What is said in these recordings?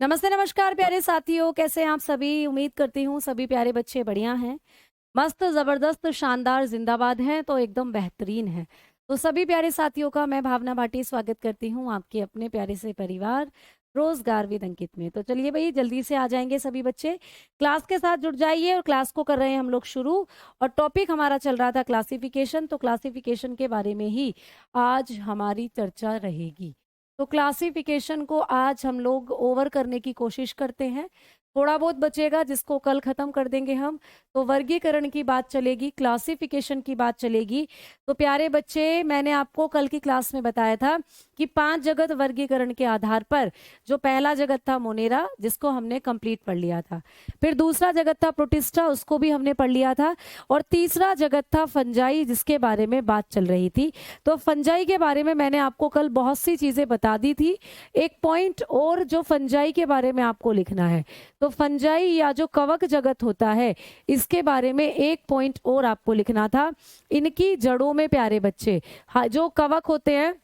नमस्ते नमस्कार प्यारे साथियों, कैसे हैं आप सभी। उम्मीद करती हूँ सभी प्यारे बच्चे बढ़िया हैं, मस्त ज़बरदस्त शानदार जिंदाबाद हैं, तो एकदम बेहतरीन है। तो सभी प्यारे साथियों का मैं भावना भाटी स्वागत करती हूँ आपके अपने प्यारे से परिवार रोजगार विद अंकित में। तो चलिए भाई, जल्दी से आ जाएंगे सभी बच्चे, क्लास के साथ जुड़ जाइए। और क्लास को कर रहे हैं हम लोग शुरू, और टॉपिक हमारा चल रहा था क्लासिफिकेशन। तो क्लासिफिकेशन के बारे में ही आज हमारी चर्चा रहेगी। तो क्लासिफिकेशन को आज हम लोग ओवर करने की कोशिश करते हैं, थोड़ा बहुत बचेगा जिसको कल खत्म कर देंगे हम। तो वर्गीकरण की बात चलेगी, क्लासिफिकेशन की बात चलेगी। तो प्यारे बच्चे, मैंने आपको कल की क्लास में बताया था कि 5 जगत वर्गीकरण के आधार पर, जो पहला जगत था मोनेरा जिसको हमने कंप्लीट पढ़ लिया था, फिर दूसरा जगत था प्रोटिस्टा उसको भी हमने पढ़ लिया था, और तीसरा जगत था फंजाई जिसके बारे में बात चल रही थी। तो फंजाई के बारे में मैंने आपको कल बहुत सी चीजें बता दी थी। एक पॉइंट और जो फंजाई के बारे में आपको लिखना है, तो फंजाई या जो कवक जगत होता है इसके बारे में एक पॉइंट और आपको लिखना था। इनकी जड़ों में प्यारे बच्चे, जो कवक होते हैं,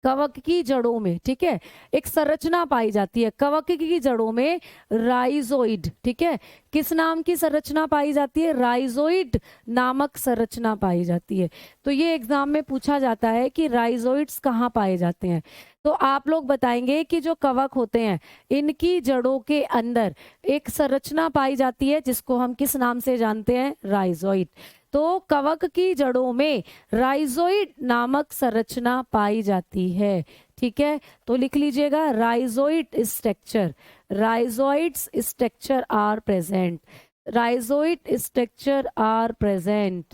कवक की जड़ों में, ठीक है, एक संरचना पाई जाती है। कवक की जड़ों में राइजोइड, ठीक है, किस नाम की संरचना पाई जाती है? राइजोइड नामक संरचना पाई जाती है। तो ये एग्जाम में पूछा जाता है कि राइजोइड्स कहाँ पाए जाते हैं। तो आप लोग बताएंगे कि जो कवक होते हैं इनकी जड़ों के अंदर एक संरचना पाई जाती है जिसको हम किस नाम से जानते हैं? राइजोइड। तो कवक की जड़ों में राइजोइड नामक संरचना पाई जाती है, ठीक है। तो लिख लीजिएगा, rhizoid structure, rhizoids structure are present, rhizoid structure are present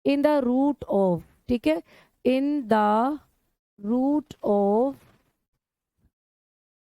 in the root of, ठीक है, in the root of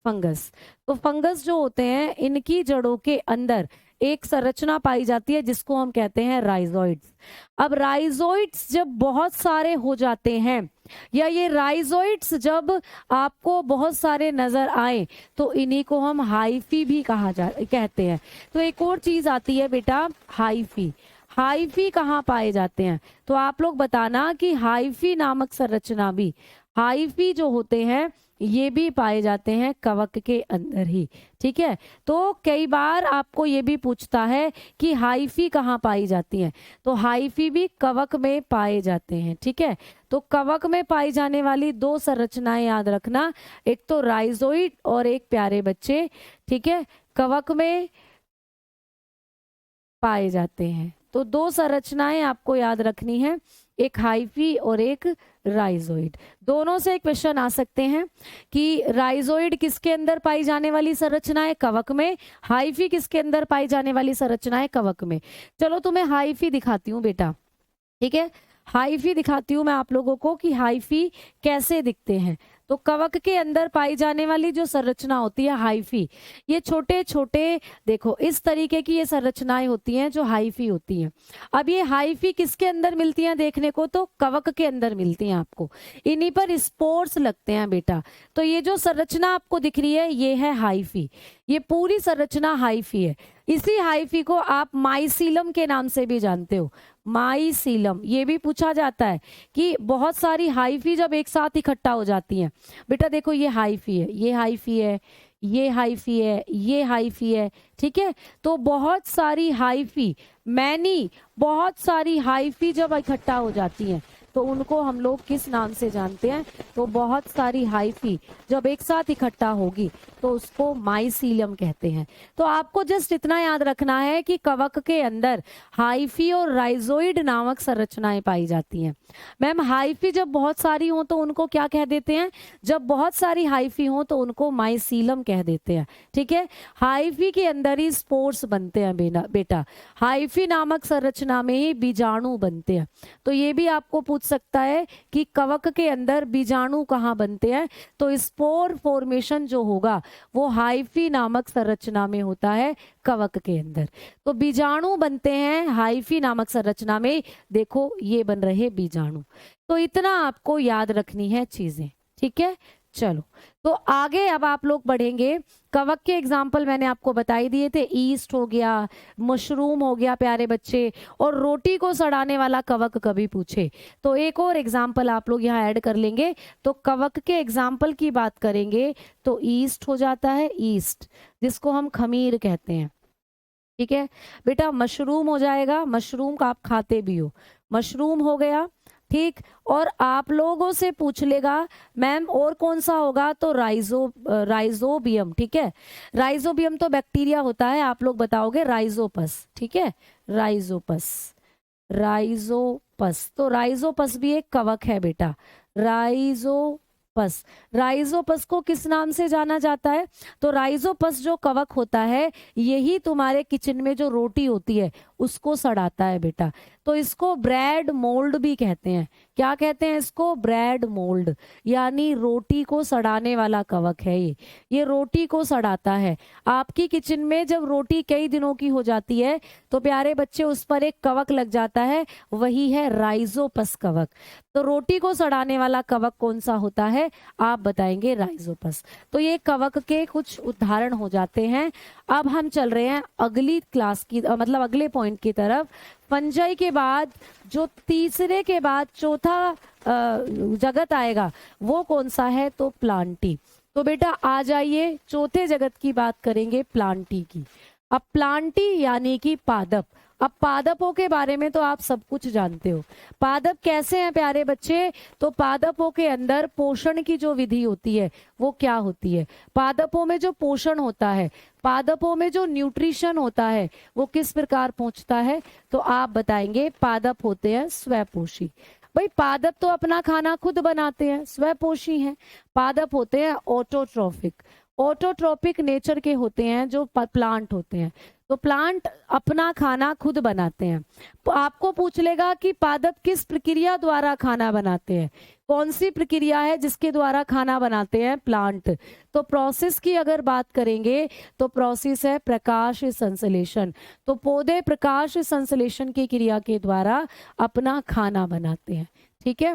fungus. तो फंगस जो होते हैं इनकी जड़ों के अंदर एक संरचना पाई जाती है जिसको हम कहते हैं राइजोइड्स। अब राइजोइड्स जब बहुत सारे हो जाते हैं, या ये राइजोइड्स जब आपको बहुत सारे नजर आए, तो इन्हीं को हम हाइफी भी कहते हैं। तो एक और चीज आती है बेटा, हाइफी। हाइफी कहाँ पाए जाते हैं? तो आप लोग बताना कि हाइफी नामक संरचना भी, हाइफी जो होते हैं ये भी पाए जाते हैं कवक के अंदर ही, ठीक है। तो कई बार आपको ये भी पूछता है कि हाइफी कहाँ पाई जाती हैं, तो हाइफी भी कवक में पाए जाते हैं, ठीक है। तो कवक में पाई जाने वाली 2 संरचनाएं याद रखना, एक तो राइजोइड और एक प्यारे बच्चे, ठीक है, कवक में पाए जाते हैं। तो 2 संरचनाएं आपको याद रखनी है, एक हाइफी और एक राइजोइड। दोनों से एक क्वेश्चन आ सकते हैं कि राइजोइड किसके अंदर पाई जाने वाली संरचना है? कवक में। हाइफी किसके अंदर पाई जाने वाली संरचना है? कवक में। चलो तुम्हें हाइफी दिखाती हूँ बेटा, ठीक है, हाइफी दिखाती हूँ मैं आप लोगों को कि हाइफी कैसे दिखते हैं। तो कवक के अंदर पाई जाने वाली जो संरचना होती है हाइफी, ये छोटे छोटे, देखो इस तरीके की ये संरचनाएं होती हैं जो हाइफी होती हैं। अब ये हाइफी किसके अंदर मिलती हैं देखने को? तो कवक के अंदर मिलती हैं आपको, इन्हीं पर स्पोर्स लगते हैं बेटा। तो ये जो संरचना आपको दिख रही है ये है हाइफी, ये पूरी संरचना हाइफी है। इसी हाइफी को आप माइसीलम के नाम से भी जानते हो, माइसीलम। ये भी पूछा जाता है कि बहुत सारी हाइफी जब एक साथ इकट्ठा हो जाती हैं, बेटा देखो ये हाइफी है, ये हाइफी है, ये हाइफी है, ये हाइफी है, ठीक है। तो बहुत सारी हाइफी, मैनी, बहुत सारी हाइफी जब इकट्ठा हो जाती हैं तो उनको हम लोग किस नाम से जानते हैं? तो बहुत सारी हाइफी जब एक साथ इकट्ठा होगी तो उसको माइसीलियम कहते हैं। तो आपको जस्ट इतना याद रखना है कि कवक के अंदर हाइफी और राइजोइड नामक संरचनाएं पाई जाती हैं। मैम हाइफी जब बहुत सारी हो तो उनको क्या कह देते हैं? जब बहुत सारी हाइफी हो तो उनको माइसीलम कह देते हैं, ठीक है। हाइफी के अंदर ही स्पोर्स बनते हैं बेटा, हाइफी नामक संरचना में ही बीजाणु बनते हैं। तो ये भी आपको पूछ सकता है कि कवक के अंदर बीजाणु कहाँ बनते हैं? तो स्पोर फॉर्मेशन जो होगा वो हाइफी नामक संरचना में होता है, कवक के अंदर। तो बीजाणु बनते हैं हाइफी नामक संरचना में, देखो ये बन रहे बीजाणु। तो इतना आपको याद रखनी है चीजें, ठीक है। चलो, तो आगे अब आप लोग बढ़ेंगे। कवक के एग्जाम्पल मैंने आपको बताई दिए थे, ईस्ट हो गया, मशरूम हो गया प्यारे बच्चे, और रोटी को सड़ाने वाला कवक कभी पूछे तो एक और एग्जाम्पल आप लोग यहाँ ऐड कर लेंगे। तो कवक के एग्जाम्पल की बात करेंगे तो ईस्ट हो जाता है, ईस्ट जिसको हम खमीर कहते हैं। ठीक है बेटा, मशरूम हो जाएगा, मशरूम का आप खाते भी हो, मशरूम हो गया। ठीक, और आप लोगों से पूछ लेगा मैम और कौन सा होगा, तो राइजोबियम। ठीक है, राइजोबियम तो बैक्टीरिया होता है, आप लोग बताओगे राइजोपस। ठीक है, राइजोपस, राइजोपस, तो राइजोपस भी एक कवक है बेटा, राइजोपस। राइजोपस को किस नाम से जाना जाता है, तो राइजोपस जो कवक होता है यही तुम्हारे किचन में जो रोटी होती है उसको सड़ाता है बेटा। तो इसको ब्रेड मोल्ड भी कहते हैं। क्या कहते हैं इसको, ब्रेड मोल्ड, यानी रोटी को सड़ाने वाला कवक है ये रोटी को सड़ाता है। आपकी किचन में जब रोटी कई दिनों की हो जाती है तो प्यारे बच्चे उस पर एक कवक लग जाता है, वही है राइजोपस कवक। तो रोटी को सड़ाने वाला कवक कौन सा होता है, आप बताएंगे राइजोपस। तो ये कवक के कुछ उदाहरण हो जाते हैं। अब हम चल रहे हैं अगली क्लास की मतलब अगले पॉइंट की तरफ। फंजाई के बाद जो तीसरे के बाद चौथा जगत आएगा वो कौन सा है, तो प्लांटी। तो बेटा आ जाइए, चौथे जगत की बात करेंगे, प्लांटी की। अब प्लांटी यानी कि पादप। अब पादपों के बारे में तो आप सब कुछ जानते हो। पादप कैसे हैं प्यारे बच्चे, तो पादपों के अंदर पोषण की जो विधि होती है वो क्या होती है, पादपों में जो पोषण होता है, पादपों में जो न्यूट्रिशन होता है वो किस प्रकार पहुंचता है, तो आप बताएंगे पादप होते हैं स्वपोषी। भाई पादप तो अपना खाना खुद बनाते हैं, स्वपोषी हैं। पादप होते हैं ऑटोट्रॉफिक, ऑटोट्रॉपिक नेचर के होते हैं जो प्लांट होते हैं। तो प्लांट अपना खाना खुद बनाते हैं। तो आपको पूछ लेगा कि पादप किस प्रक्रिया द्वारा खाना बनाते हैं, कौन सी प्रक्रिया है जिसके द्वारा खाना बनाते हैं प्लांट, तो प्रोसेस की अगर बात करेंगे तो प्रोसेस है प्रकाश संश्लेषण। तो पौधे प्रकाश संश्लेषण की क्रिया के द्वारा अपना खाना बनाते हैं। ठीक है,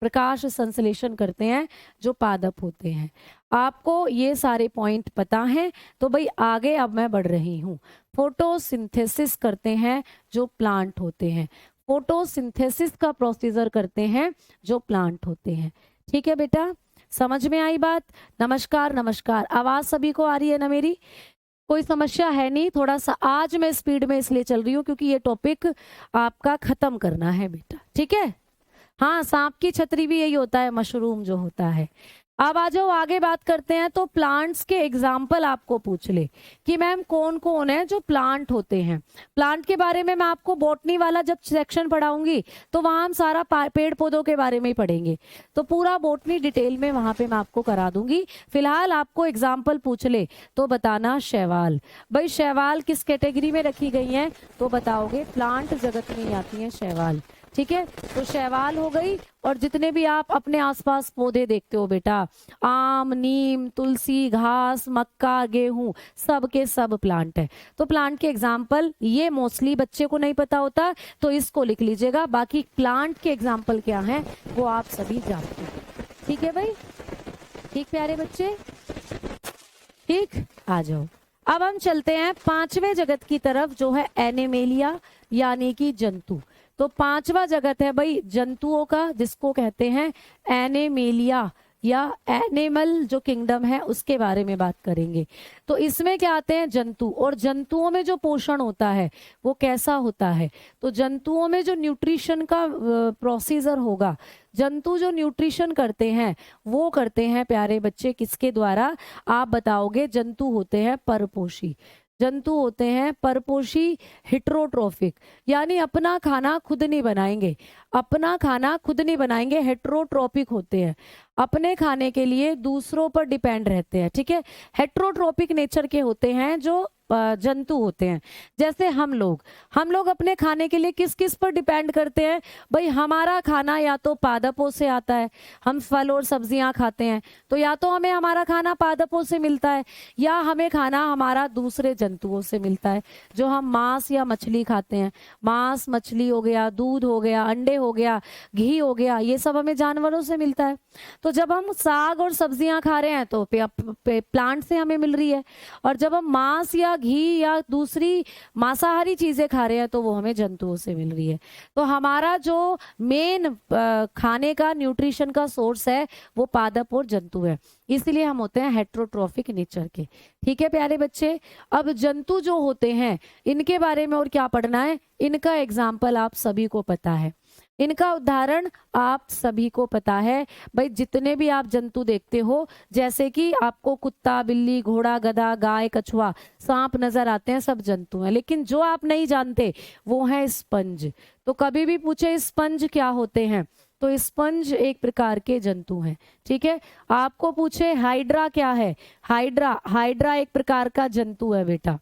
प्रकाश संश्लेषण करते हैं जो पादप होते हैं। आपको ये सारे पॉइंट पता हैं, तो भाई आगे अब मैं बढ़ रही हूँ। फोटोसिंथेसिस करते हैं जो प्लांट होते हैं, फोटोसिंथेसिस का प्रोसीजर करते हैं जो प्लांट होते हैं। ठीक है बेटा, समझ में आई बात। नमस्कार नमस्कार, आवाज सभी को आ रही है ना मेरी, कोई समस्या है नहीं। थोड़ा सा आज मैं स्पीड में इसलिए चल रही हूँ क्योंकि ये टॉपिक आपका खत्म करना है बेटा। ठीक है, हाँ, सांप की छतरी भी यही होता है, मशरूम जो होता है। अब आ जाओ आगे बात करते हैं। तो प्लांट्स के एग्जाम्पल आपको पूछ ले कि मैम कौन कौन है जो प्लांट होते हैं। प्लांट के बारे में मैं आपको बॉटनी वाला जब सेक्शन पढ़ाऊंगी तो वहां हम सारा पेड़ पौधों के बारे में ही पढ़ेंगे, तो पूरा बॉटनी डिटेल में वहां पे मैं आपको करा दूंगी। फिलहाल आपको एग्जाम्पल पूछ ले तो बताना शैवाल। भाई शैवाल किस कैटेगरी में रखी गई है, तो बताओगे प्लांट जगत में आती है शैवाल। ठीक है, तो शैवाल हो गई। और जितने भी आप अपने आसपास पौधे देखते हो बेटा, आम, नीम, तुलसी, घास, मक्का, गेहूं, सब के सब प्लांट है। तो प्लांट के एग्जाम्पल ये मोस्टली बच्चे को नहीं पता होता, तो इसको लिख लीजिएगा। बाकी प्लांट के एग्जाम्पल क्या हैं वो आप सभी जानते हैं। ठीक है भाई, ठीक प्यारे बच्चे, ठीक। आ जाओ, अब हम चलते हैं पांचवें जगत की तरफ जो है एनिमेलिया यानी कि जंतु। तो पांचवा जगत है भाई जंतुओं का, जिसको कहते हैं एनिमेलिया या एनिमल जो किंगडम है उसके बारे में बात करेंगे। तो इसमें क्या आते हैं जंतु, और जंतुओं में जो पोषण होता है वो कैसा होता है, तो जंतुओं में जो न्यूट्रिशन का प्रोसीजर होगा, जंतु जो न्यूट्रिशन करते हैं वो करते हैं प्यारे बच्चे किसके द्वारा, आप बताओगे जंतु होते हैं परपोषी। जंतु होते हैं परपोषी, हेट्रोट्रोफिक, यानी अपना खाना खुद नहीं बनाएंगे, अपना खाना खुद नहीं बनाएंगे। हेट्रोट्रोपिक होते हैं, अपने खाने के लिए दूसरों पर डिपेंड रहते हैं। ठीक है, हेट्रोट्रोपिक नेचर के होते हैं जो जंतु होते हैं। जैसे हम लोग अपने खाने के लिए किस किस पर डिपेंड करते हैं भाई? हमारा खाना या तो पादपों से आता है, हम फल और सब्जियां खाते हैं, तो या तो हमें हमारा खाना पादपों से मिलता है या हमें खाना हमारा दूसरे जंतुओं से मिलता है। जो हम मांस या मछली खाते हैं, मांस मछली हो गया, दूध हो गया, अंडे हो गया, घी हो गया, ये सब हमें जानवरों से मिलता है। तो जब हम साग और सब्जियां खा रहे हैं तो प्लांट से हमें मिल रही है, और जब हम मांस या घी या दूसरी मांसाहारी चीजें खा रहे हैं तो वो हमें जंतुओं से मिल रही है। तो हमारा जो मेन खाने का न्यूट्रिशन का सोर्स है वो पादप और जंतु है, इसलिए हम होते हैं हेट्रोट्रोफिक नेचर के। ठीक है प्यारे बच्चे, अब जंतु जो होते हैं इनके बारे में और क्या पढ़ना है? इनका एग्जाम्पल आप सभी को पता है, इनका उदाहरण आप सभी को पता है भाई। जितने भी आप जंतु देखते हो, जैसे कि आपको कुत्ता, बिल्ली, घोड़ा, गधा, गाय, कछुआ, सांप नजर आते हैं, सब जंतु हैं। लेकिन जो आप नहीं जानते वो है स्पंज। तो कभी भी पूछे स्पंज क्या होते हैं, तो स्पंज एक प्रकार के जंतु हैं। ठीक है, आपको पूछे हाइड्रा क्या है, हाइड्रा एक प्रकार का जंतु है बेटा।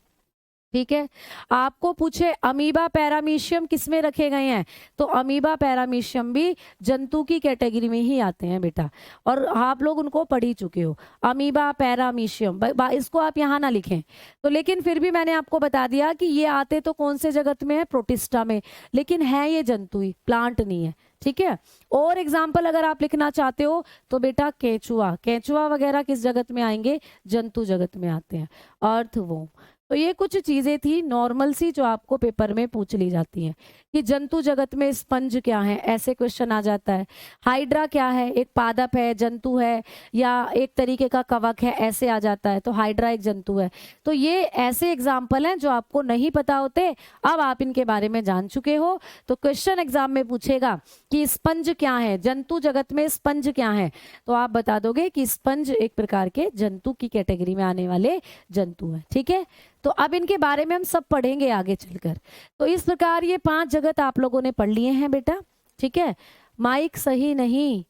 ठीक है, आपको पूछे अमीबा पैरामीशियम किसमें रखे गए हैं, तो अमीबा पैरामीशियम भी जंतु की कैटेगरी में ही आते हैं बेटा, और आप लोग उनको पढ़ ही चुके हो। अमीबा पैरामीशियम, इसको आप यहाँ ना लिखें तो, लेकिन फिर भी मैंने आपको बता दिया कि ये आते तो कौन से जगत में है, प्रोटिस्टा में, लेकिन है ये जंतु ही, प्लांट नहीं है। ठीक है, और एग्जाम्पल अगर आप लिखना चाहते हो तो बेटा केंचुआ वगैरह किस जगत में आएंगे, जंतु जगत में आते हैं। अर्थवर्म, तो ये कुछ चीजें थी नॉर्मल सी जो आपको पेपर में पूछ ली जाती हैं कि जंतु जगत में स्पंज क्या है, ऐसे क्वेश्चन आ जाता है। हाइड्रा क्या है, एक पादप है, जंतु है, या एक तरीके का कवक है, ऐसे आ जाता है, तो हाइड्रा एक जंतु है। तो ये ऐसे एग्जाम्पल हैं जो आपको नहीं पता होते, अब आप इनके बारे में जान चुके हो। तो क्वेश्चन एग्जाम में पूछेगा कि स्पंज क्या है, जंतु जगत में स्पंज क्या है, तो आप बता दोगे कि स्पंज एक प्रकार के जंतु की कैटेगरी में आने वाले जंतु है। ठीक है, तो अब इनके बारे में हम सब पढ़ेंगे आगे चलकर। तो इस प्रकार ये 5 जगत आप लोगों ने पढ़ लिए हैं बेटा। ठीक है, माइक सही नहीं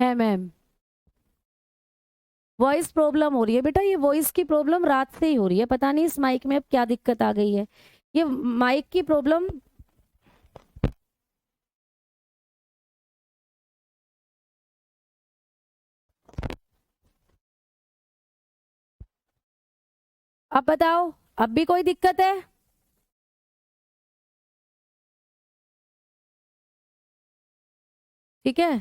है मैम, वॉइस प्रॉब्लम हो रही है बेटा, ये वॉइस की प्रॉब्लम रात से ही हो रही है, पता नहीं इस माइक में अब क्या दिक्कत आ गई है, ये माइक की प्रॉब्लम। अब बताओ, अब भी कोई दिक्कत है? ठीक है,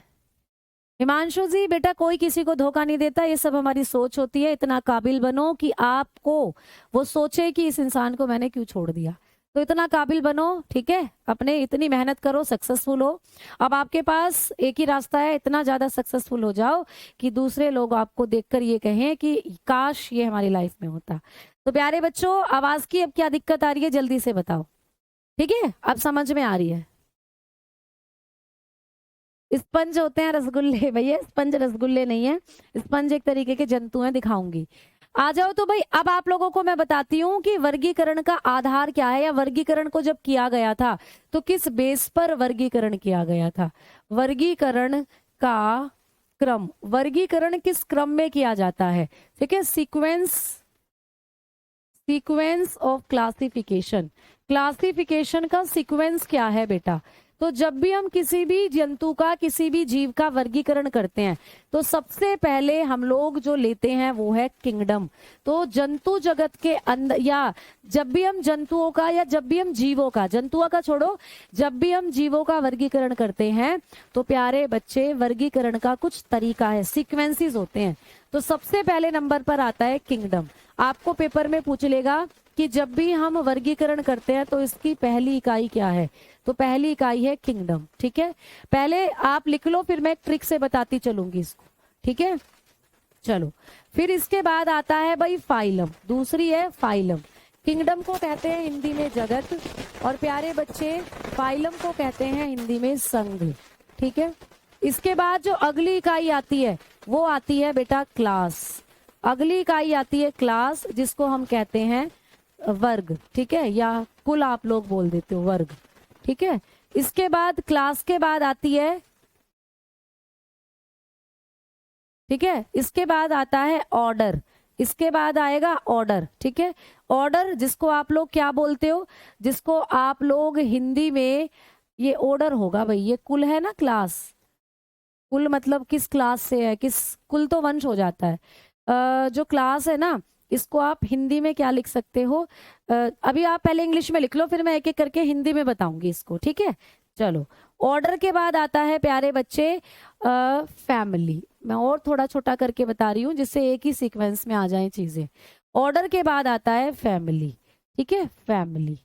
हिमांशु जी बेटा कोई किसी को धोखा नहीं देता, ये सब हमारी सोच होती है। इतना काबिल बनो कि आपको वो सोचे कि इस इंसान को मैंने क्यों छोड़ दिया, तो इतना काबिल बनो। ठीक है, अपने इतनी मेहनत करो, सक्सेसफुल हो। अब आपके पास एक ही रास्ता है, इतना ज्यादा सक्सेसफुल हो जाओ कि दूसरे लोग आपको देखकर ये कहें कि काश ये हमारी लाइफ में होता। तो प्यारे बच्चों, आवाज की अब क्या दिक्कत आ रही है जल्दी से बताओ। ठीक है, अब समझ में आ रही है? स्पंज होते हैं रसगुल्ले भैया, स्पंज रसगुल्ले नहीं है, स्पंज एक तरीके के जंतु हैं, दिखाऊंगी। आ जाओ तो भाई, अब आप लोगों को मैं बताती हूँ कि वर्गीकरण का आधार क्या है, या वर्गीकरण को जब किया गया था तो किस बेस पर वर्गीकरण किया गया था। वर्गीकरण का क्रम, वर्गीकरण किस क्रम में किया जाता है? ठीक है, सीक्वेंस ऑफ क्लासिफिकेशन, क्लासिफिकेशन का सीक्वेंस क्या है बेटा? तो जब भी हम किसी भी जंतु का, किसी भी जीव का वर्गीकरण करते हैं तो सबसे पहले हम लोग जो लेते हैं वो है किंगडम। तो जंतु जगत के अंदर, या जब भी हम जंतुओं का, या जब भी हम जीवों का, जंतुओं का छोड़ो, जब भी हम जीवों का वर्गीकरण करते हैं तो प्यारे बच्चे वर्गीकरण का कुछ तरीका है, सीक्वेंसेस होते हैं। तो सबसे पहले नंबर पर आता है किंगडम। आपको पेपर में पूछ लेगा कि जब भी हम वर्गीकरण करते हैं तो इसकी पहली इकाई क्या है, तो पहली इकाई है किंगडम। ठीक है, पहले आप लिख लो, फिर मैं एक ट्रिक से बताती चलूंगी इसको। ठीक है, चलो, फिर इसके बाद आता है भाई फाइलम, दूसरी है फाइलम। किंगडम को कहते हैं हिंदी में जगत, और प्यारे बच्चे फाइलम को कहते हैं हिंदी में संघ। ठीक है, इसके बाद जो अगली इकाई आती है वो आती है बेटा क्लास। अगली इकाई आती है क्लास, जिसको हम कहते हैं वर्ग। ठीक है, या कुल आप लोग बोल देते हो वर्ग। ठीक है, इसके बाद क्लास के बाद आती है, ठीक है, इसके बाद आता है ऑर्डर, इसके बाद आएगा ऑर्डर। ठीक है, ऑर्डर जिसको आप लोग क्या बोलते हो, जिसको आप लोग हिंदी में, ये ऑर्डर होगा भाई, ये कुल है ना, क्लास। कुल मतलब किस क्लास से है, किस, कुल तो वंश हो जाता है। जो क्लास है ना, इसको आप हिंदी में क्या लिख सकते हो, अभी आप पहले इंग्लिश में लिख लो, फिर मैं एक एक करके हिंदी में बताऊंगी इसको, ठीक है। चलो, ऑर्डर के बाद आता है प्यारे बच्चे फैमिली। मैं और थोड़ा छोटा करके बता रही हूँ जिससे एक ही सीक्वेंस में आ जाए चीजें। ऑर्डर के बाद आता है फैमिली, ठीक है, फैमिली,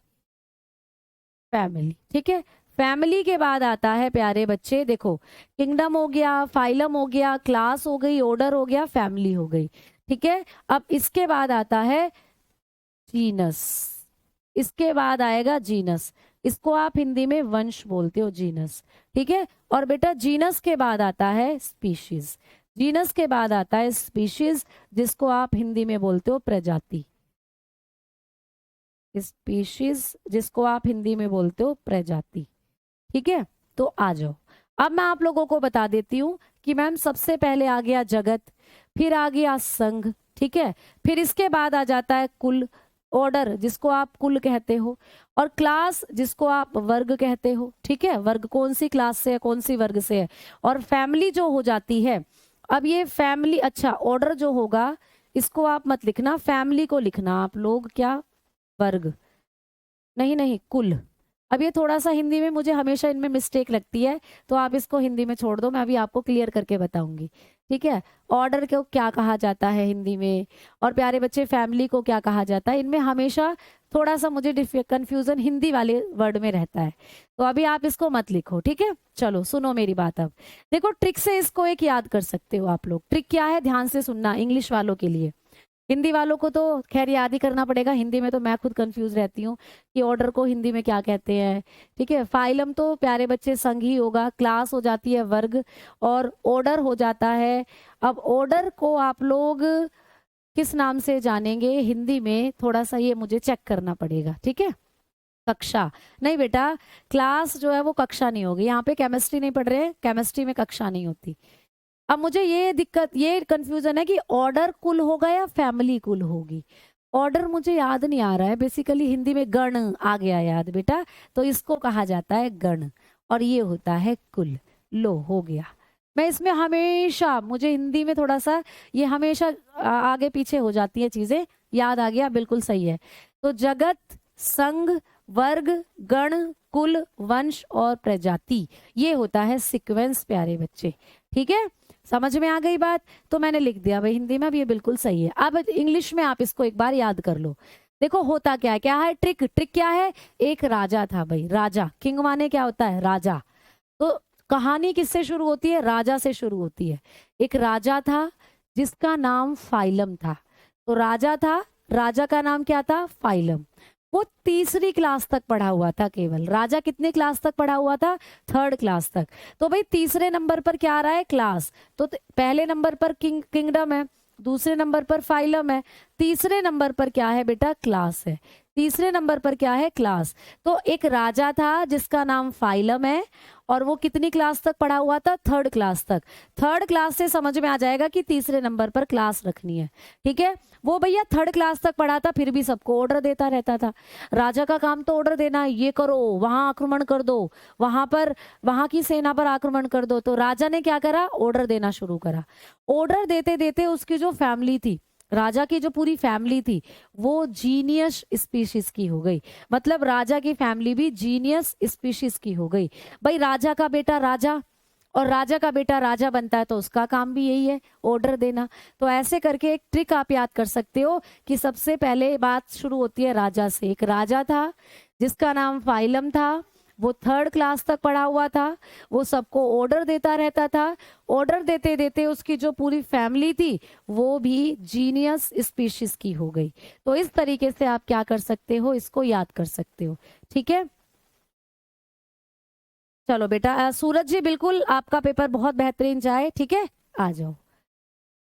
फैमिली, ठीक है। फैमिली के बाद आता है प्यारे बच्चे, देखो, किंगडम हो गया, फाइलम हो गया, क्लास हो गई, ऑर्डर हो गया, फैमिली हो गई, ठीक है। अब इसके बाद आता है जीनस, इसके बाद आएगा जीनस, इसको आप हिंदी में वंश बोलते हो, जीनस, ठीक है। और बेटा जीनस के बाद आता है स्पीशीज, जीनस के बाद आता है स्पीशीज, जिसको आप हिंदी में बोलते हो प्रजाति, स्पीशीज जिसको आप हिंदी में बोलते हो प्रजाति, ठीक है। तो आ जाओ, अब मैं आप लोगों को बता देती हूँ कि मैम सबसे पहले आ गया जगत, फिर आ गया संघ, ठीक है, फिर इसके बाद आ जाता है कुल, ऑर्डर जिसको आप कुल कहते हो, और क्लास जिसको आप वर्ग कहते हो, ठीक है, वर्ग कौन सी क्लास से है, कौन सी वर्ग से है, और फैमिली जो हो जाती है। अब ये फैमिली, अच्छा ऑर्डर जो होगा इसको आप मत लिखना, फैमिली को लिखना आप लोग, क्या, वर्ग, नहीं नहीं कुल। अब ये थोड़ा सा हिंदी में मुझे हमेशा इनमें मिस्टेक लगती है, तो आप इसको हिंदी में छोड़ दो, मैं अभी आपको क्लियर करके बताऊंगी, ठीक है। ऑर्डर को क्या कहा जाता है हिंदी में, और प्यारे बच्चे फैमिली को क्या कहा जाता है, इनमें हमेशा थोड़ा सा मुझे कंफ्यूजन हिंदी वाले वर्ड में रहता है, तो अभी आप इसको मत लिखो, ठीक है। चलो सुनो मेरी बात, अब देखो ट्रिक से इसको एक याद कर सकते हो आप लोग। ट्रिक क्या है, ध्यान से सुनना, इंग्लिश वालों के लिए, हिंदी वालों को तो खैर याद ही करना पड़ेगा, हिंदी में तो मैं खुद कंफ्यूज रहती हूँ कि ऑर्डर को हिंदी में क्या कहते हैं, ठीक है। फाइलम तो प्यारे बच्चे संघ ही होगा, क्लास हो जाती है वर्ग, और ऑर्डर हो जाता है, अब ऑर्डर को आप लोग किस नाम से जानेंगे हिंदी में, थोड़ा सा ये मुझे चेक करना पड़ेगा, ठीक है। कक्षा नहीं बेटा, क्लास जो है वो कक्षा नहीं होगी, यहाँ पे केमिस्ट्री नहीं पढ़ रहे हैं, केमिस्ट्री में कक्षा नहीं होती। अब मुझे ये दिक्कत, ये कंफ्यूजन है कि ऑर्डर कुल होगा या फैमिली कुल होगी। ऑर्डर मुझे याद नहीं आ रहा है, बेसिकली हिंदी में गण आ गया याद बेटा, तो इसको कहा जाता है गण, और ये होता है कुल। लो हो गया, मैं इसमें हमेशा, मुझे हिंदी में थोड़ा सा ये हमेशा आगे पीछे हो जाती है चीजें, याद आ गया, बिल्कुल सही है। तो जगत, संघ, वर्ग, गण, कुल, वंश और प्रजाति, ये होता है सीक्वेंस प्यारे बच्चे, ठीक है। समझ में आ गई बात, तो मैंने लिख दिया भाई हिंदी में, अब ये बिल्कुल सही है। अब इंग्लिश में आप इसको एक बार याद कर लो। देखो होता क्या है, क्या है ट्रिक, ट्रिक क्या है, एक राजा था भाई, राजा, किंग माने क्या होता है, राजा। तो कहानी किससे शुरू होती है, राजा से शुरू होती है। एक राजा था जिसका नाम फाइलम था, तो राजा था, राजा का नाम क्या था, फाइलम। वो तीसरी क्लास तक पढ़ा हुआ था केवल, राजा कितने क्लास तक पढ़ा हुआ था, थर्ड क्लास तक। तो भाई तीसरे नंबर पर क्या आ रहा है, क्लास, तो पहले नंबर पर किंगडम है, दूसरे नंबर पर फाइलम है, तीसरे नंबर पर क्या है बेटा, क्लास है, तीसरे नंबर पर क्या है, क्लास। तो एक राजा था जिसका नाम फाइलम है, और वो कितनी क्लास तक पढ़ा हुआ था, थर्ड क्लास तक। थर्ड क्लास से समझ में आ जाएगा कि तीसरे नंबर पर क्लास रखनी है, ठीक है। वो भैया थर्ड क्लास तक पढ़ा था, फिर भी सबको ऑर्डर देता रहता था। राजा का काम तो ऑर्डर देना, ये करो, वहां आक्रमण कर दो, वहां पर, वहां की सेना पर आक्रमण कर दो। तो राजा ने क्या करा, ऑर्डर देना शुरू करा। ऑर्डर देते देते उसकी जो फैमिली थी, राजा की जो पूरी फैमिली थी, वो जीनियस स्पीशीज की हो गई। मतलब राजा की फैमिली भी जीनियस स्पीशीज की हो गई। भाई राजा का बेटा राजा, और राजा का बेटा राजा बनता है, तो उसका काम भी यही है, ऑर्डर देना। तो ऐसे करके एक ट्रिक आप याद कर सकते हो कि सबसे पहले बात शुरू होती है राजा से। एक राजा था जिसका नाम फाइलम था, वो थर्ड क्लास तक पढ़ा हुआ था, वो सबको ऑर्डर देता रहता था। ऑर्डर देते देते उसकी जो पूरी फैमिली थी वो भी जीनियस स्पीशीज की हो गई। तो इस तरीके से आप क्या कर सकते हो, इसको याद कर सकते हो, ठीक है। चलो बेटा, सूरज जी बिल्कुल आपका पेपर बहुत बेहतरीन जाए, ठीक है, आ जाओ।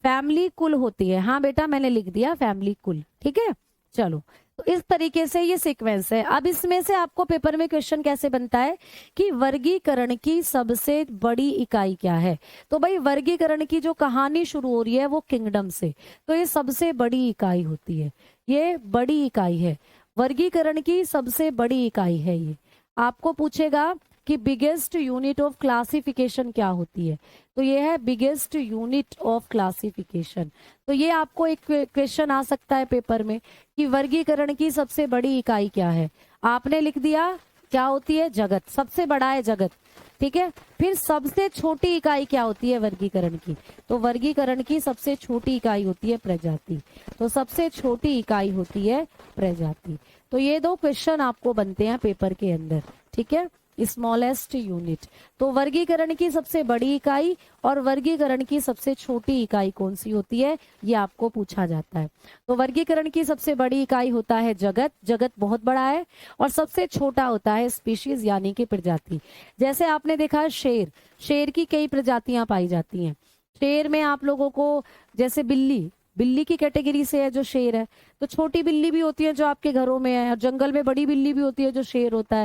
फैमिली कुल होती है, हाँ बेटा मैंने लिख दिया फैमिली कुल, ठीक है। चलो, तो इस तरीके से ये सीक्वेंस है। अब इसमें से आपको पेपर में क्वेश्चन कैसे बनता है कि वर्गीकरण की सबसे बड़ी इकाई क्या है। तो भाई वर्गीकरण की जो कहानी शुरू हो रही है वो किंगडम से, तो ये सबसे बड़ी इकाई होती है, ये बड़ी इकाई है, वर्गीकरण की सबसे बड़ी इकाई है ये। आपको पूछेगा कि बिगेस्ट यूनिट ऑफ क्लासिफिकेशन क्या होती है, तो ये है बिगेस्ट यूनिट ऑफ क्लासिफिकेशन। तो ये आपको एक क्वेश्चन आ सकता है पेपर में कि वर्गीकरण की सबसे बड़ी इकाई क्या है। आपने लिख दिया क्या होती है, जगत, सबसे बड़ा है जगत, ठीक है। फिर सबसे छोटी इकाई क्या होती है वर्गीकरण की, तो वर्गीकरण की सबसे छोटी इकाई होती है प्रजाति। तो सबसे छोटी इकाई होती है प्रजाति। तो ये दो क्वेश्चन आपको बनते हैं पेपर के अंदर, ठीक है। स्मॉलेस्ट यूनिट, तो वर्गीकरण की सबसे बड़ी इकाई और वर्गीकरण की सबसे छोटी इकाई कौन सी होती है, ये आपको पूछा जाता है। तो वर्गीकरण की सबसे बड़ी इकाई होता है जगत, जगत बहुत बड़ा है, और सबसे छोटा होता है स्पीशीज यानी कि प्रजाति। जैसे आपने देखा शेर, शेर की कई प्रजातियां पाई जाती हैं। शेर में आप लोगों को जैसे बिल्ली, बिल्ली की कैटेगरी से है जो शेर है, तो छोटी बिल्ली भी होती है जो आपके घरों में है, और जंगल में बड़ी बिल्ली भी होती है जो शेर होता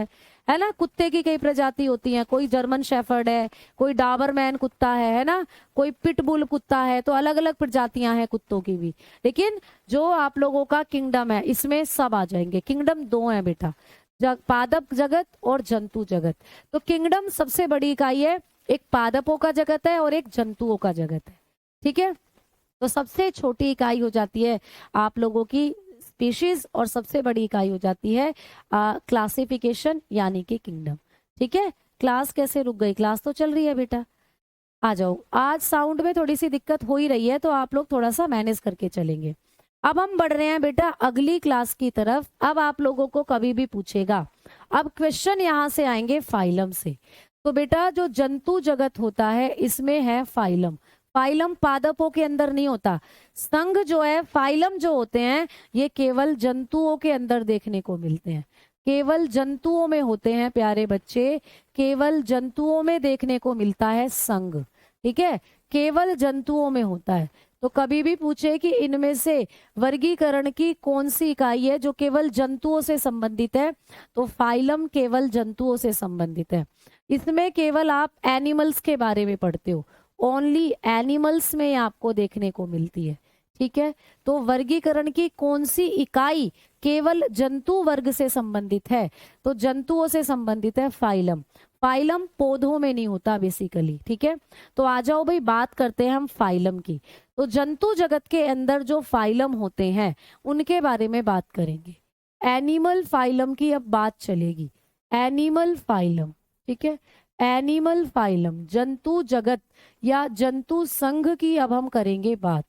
है ना। कुत्ते की कई प्रजाति होती हैं, कोई जर्मन शेफर्ड है, कोई डाबरमैन कुत्ता है ना, कोई पिटबुल कुत्ता है, तो अलग अलग प्रजातियां हैं कुत्तों की भी। लेकिन जो आप लोगों का किंगडम है इसमें सब आ जाएंगे। किंगडम दो है बेटा, पादप जगत और जंतु जगत। तो किंगडम सबसे बड़ी इकाई है, एक पादपों का जगत है और एक जंतुओं का जगत है, ठीक है। तो सबसे छोटी इकाई हो जाती है आप लोगों की स्पीशीज, और सबसे बड़ी इकाई हो जाती है क्लासिफिकेशन यानी कि किंगडम, ठीक है। क्लास कैसे रुक गई, क्लास तो चल रही है बेटा, आ जाओ। आज साउंड में थोड़ी सी दिक्कत हो ही रही है, तो आप लोग थोड़ा सा मैनेज करके चलेंगे। अब हम बढ़ रहे हैं बेटा अगली क्लास की तरफ। अब आप लोगों को कभी भी पूछेगा, अब क्वेश्चन यहाँ से आएंगे फाइलम से। तो बेटा जो जंतु जगत होता है इसमें है फाइलम, फाइलम पादपों के अंदर नहीं होता। संघ जो है, फाइलम जो होते हैं ये केवल जंतुओं के अंदर देखने को मिलते हैं, केवल जंतुओं में होते हैं प्यारे बच्चे, केवल जंतुओं में देखने को मिलता है संघ, ठीक है, केवल जंतुओं में होता है। तो कभी भी पूछे कि इनमें से वर्गीकरण की कौन सी इकाई है जो केवल जंतुओं से संबंधित है, तो फाइलम केवल जंतुओं से संबंधित है। इसमें केवल आप एनिमल्स के बारे में पढ़ते हो, ओनली एनिमल्स में आपको देखने को मिलती है, ठीक है। तो वर्गीकरण की कौन सी इकाई केवल जंतु वर्ग से संबंधित है, तो जंतुओं से संबंधित है फाइलम। फाइलम पौधों में नहीं होता बेसिकली, ठीक है। तो आ जाओ भाई बात करते हैं हम फाइलम की। तो जंतु जगत के अंदर जो फाइलम होते हैं उनके बारे में बात करेंगे। एनिमल फाइलम की अब बात चलेगी, एनिमल फाइलम, ठीक है। एनिमल फाइलम, जंतु जगत या जंतु संघ की अब हम करेंगे बात।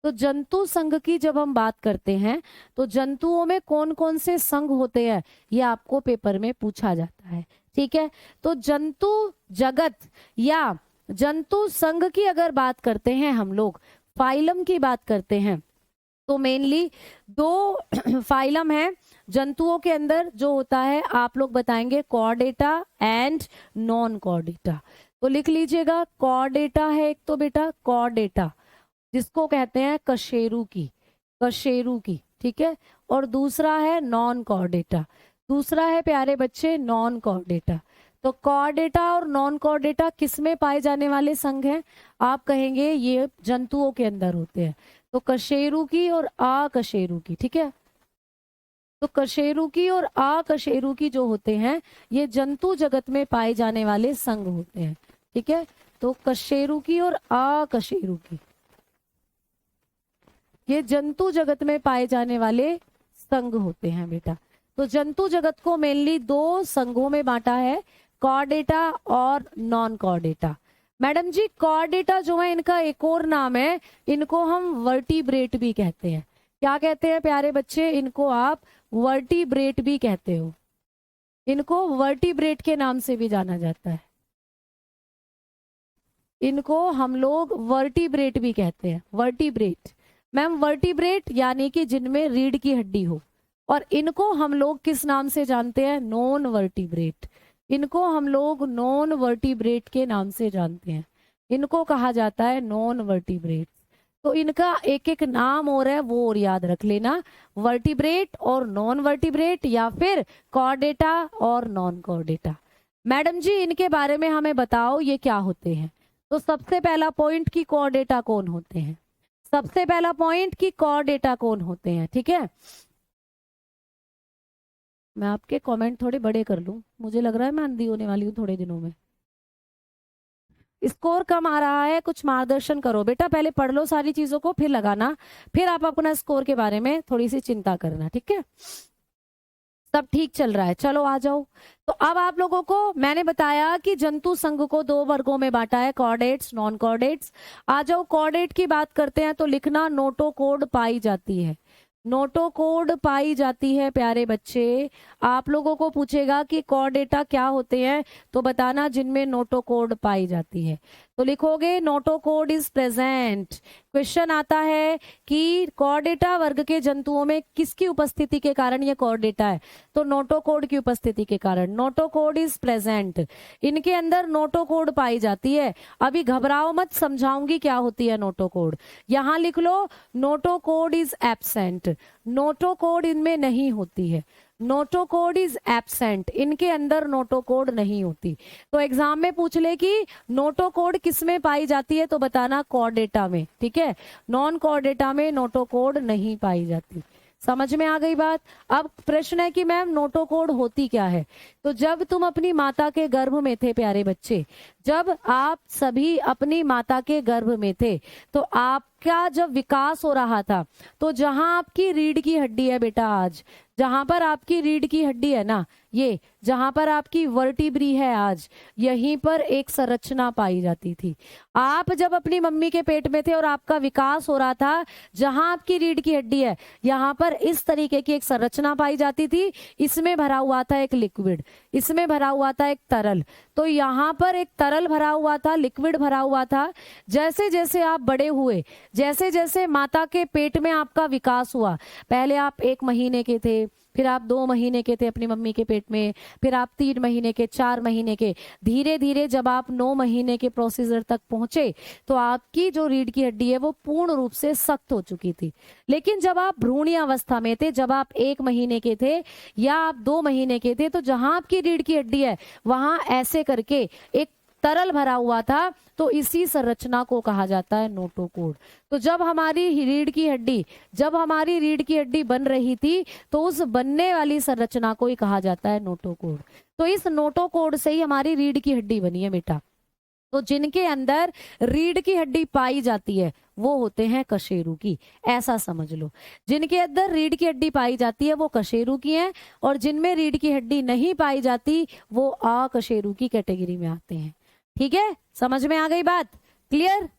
तो जंतु संघ की जब हम बात करते हैं तो जंतुओं में कौन कौन से संघ होते हैं ये आपको पेपर में पूछा जाता है, ठीक है। तो जंतु जगत या जंतु संघ की अगर बात करते हैं हम लोग, फाइलम की बात करते हैं, तो मेनली दो फाइलम है जंतुओं के अंदर जो होता है, आप लोग बताएंगे कॉर्डेटा एंड नॉन कॉर्डेटा। तो लिख लीजिएगा, कॉर्डेटा है एक तो बेटा, कॉर्डेटा जिसको कहते हैं कशेरू की, कशेरू की, ठीक है। और दूसरा है नॉन कॉर्डेटा, दूसरा है प्यारे बच्चे नॉन कॉर्डेटा। तो कॉर्डेटा और नॉन कॉर्डेटा किसमें पाए जाने वाले संघ हैं, आप कहेंगे ये जंतुओं के अंदर होते हैं। तो कशेरू की और अकशेरू की, ठीक है। तो कशेरू की और अकशेरू की जो होते हैं ये जंतु जगत में पाए जाने वाले संघ होते हैं, ठीक है। तो कशेरू की और अकशेरू की ये जंतु जगत में पाए जाने वाले संघ होते हैं बेटा। तो जंतु जगत को मेनली दो संघों में बांटा है, कॉर्डेटा और नॉन कॉर्डेटा। मैडम जी कॉर्डेटा जो है इनका एक और नाम है, इनको हम वर्टिब्रेट भी कहते हैं। क्या कहते हैं प्यारे बच्चे, इनको आप वर्टिब्रेट भी कहते हो, इनको वर्टिब्रेट के नाम से भी जाना जाता है, इनको हम लोग वर्टिब्रेट भी कहते हैं, वर्टिब्रेट। मैम वर्टिब्रेट यानी कि जिनमें रीढ़ की हड्डी हो, और इनको हम लोग किस नाम से जानते हैं, नॉन वर्टिब्रेट। इनको हम लोग नॉन वर्टिब्रेट के नाम से जानते हैं, इनको कहा जाता है नॉन वर्टिब्रेट। तो इनका एक एक नाम और है वो और याद रख लेना, वर्टिब्रेट और नॉन वर्टिब्रेट, या फिर कॉर्डेटा और नॉन कॉर्डेटा। मैडम जी इनके बारे में हमें बताओ ये क्या होते हैं। तो सबसे पहला पॉइंट की कॉर्डेटा कौन होते हैं, सबसे पहला पॉइंट की कॉर्डेटा कौन होते हैं, ठीक है। मैं आपके कमेंट थोड़े बड़े कर लूं, मुझे लग रहा है मैं अंधी होने वाली हूँ थोड़े दिनों में। स्कोर कम आ रहा है, कुछ मार्गदर्शन करो बेटा, पहले पढ़ लो सारी चीजों को फिर लगाना, फिर आप अपना स्कोर के बारे में थोड़ी सी चिंता करना, ठीक है। सब ठीक चल रहा है, चलो आ जाओ। तो अब आप लोगों को मैंने बताया कि जंतु संघ को दो वर्गों में बांटा है, कॉर्डेट्स, नॉन कॉर्डेट्स। आ जाओ कॉर्डेट की बात करते हैं तो लिखना नोटोकॉर्ड पाई जाती है, नोटोकॉर्ड पाई जाती है प्यारे बच्चे। आप लोगों को पूछेगा कि कॉर्डेटा क्या होते हैं तो बताना जिनमें नोटोकॉर्ड पाई जाती है, तो लिखोगे नोटोकॉर्ड इज प्रेजेंट। क्वेश्चन आता है कि कॉर्डेटा वर्ग के जंतुओं में किसकी उपस्थिति के कारण ये कॉर्डेटा है, तो नोटोकॉर्ड की उपस्थिति के कारण, नोटोकॉर्ड इज प्रेजेंट। इनके अंदर नोटोकॉर्ड पाई जाती है। अभी घबराओ मत, समझाऊंगी क्या होती है नोटोकॉर्ड। यहां लिख लो नोटोकॉर्ड इज एब्सेंट, नोटोकॉर्ड इनमें नहीं होती है, नोटोकॉर्ड इज एब्सेंट, इनके अंदर नोटोकॉर्ड नहीं होती। तो एग्जाम में पूछ ले कि नोटोकॉर्ड किस में पाई जाती है तो बताना कॉर्डेटा में, ठीक है। नॉन कॉर्डेटा में नोटोकॉर्ड नहीं पाई जाती। समझ में आ गई बात। अब प्रश्न है कि मैम नोटोकॉर्ड होती क्या है, तो जब तुम अपनी माता के गर्भ में थे प्यारे बच्चे, जब आप सभी अपनी माता के गर्भ में थे तो आपका जब विकास हो रहा था, तो जहां आपकी रीढ़ की हड्डी है बेटा, आज जहां पर आपकी रीढ़ की हड्डी है ना, ये जहां पर आपकी वर्टिब्री है आज, यहीं पर एक संरचना पाई जाती थी। आप जब अपनी मम्मी के पेट में थे और आपका विकास हो रहा था, जहां आपकी रीढ़ की हड्डी है यहाँ पर इस तरीके की एक संरचना पाई जाती थी। इसमें भरा हुआ था एक लिक्विड, इसमें भरा हुआ था एक तरल। तो यहाँ पर एक तरल भरा हुआ था, लिक्विड भरा हुआ था। जैसे जैसे आप बड़े हुए, जैसे जैसे माता के पेट में आपका विकास हुआ, पहले आप 1 महीने के थे, फिर आप 2 महीने के थे अपनी मम्मी के पेट में, फिर आप 3 महीने के, 4 महीने के, धीरे धीरे जब आप 9 महीने के प्रोसीजर तक पहुंचे तो आपकी जो रीढ़ की हड्डी है वो पूर्ण रूप से सख्त हो चुकी थी। लेकिन जब आप भ्रूणीय अवस्था में थे, जब आप 1 महीने के थे या आप 2 महीने के थे, तो जहां आपकी रीढ़ की हड्डी है वहां ऐसे करके एक तरल भरा हुआ था, तो इसी संरचना को कहा जाता है नोटोकॉर्ड। तो जब हमारी रीढ़ की हड्डी बन रही थी तो उस बनने वाली संरचना को ही कहा जाता है नोटोकॉर्ड। तो इस नोटोकॉर्ड से ही हमारी रीढ़ की हड्डी बनी है बेटा। तो जिनके अंदर रीढ़ की हड्डी पाई जाती है वो होते हैं कशेरुकी, ऐसा समझ लो। जिनके अंदर रीढ़ की हड्डी पाई जाती है वो कशेरुकी हैं, और जिनमें रीढ़ की हड्डी नहीं पाई जाती वो अकशेरुकी कैटेगरी में आते हैं। ठीक है, समझ में आ गई बात, क्लियर?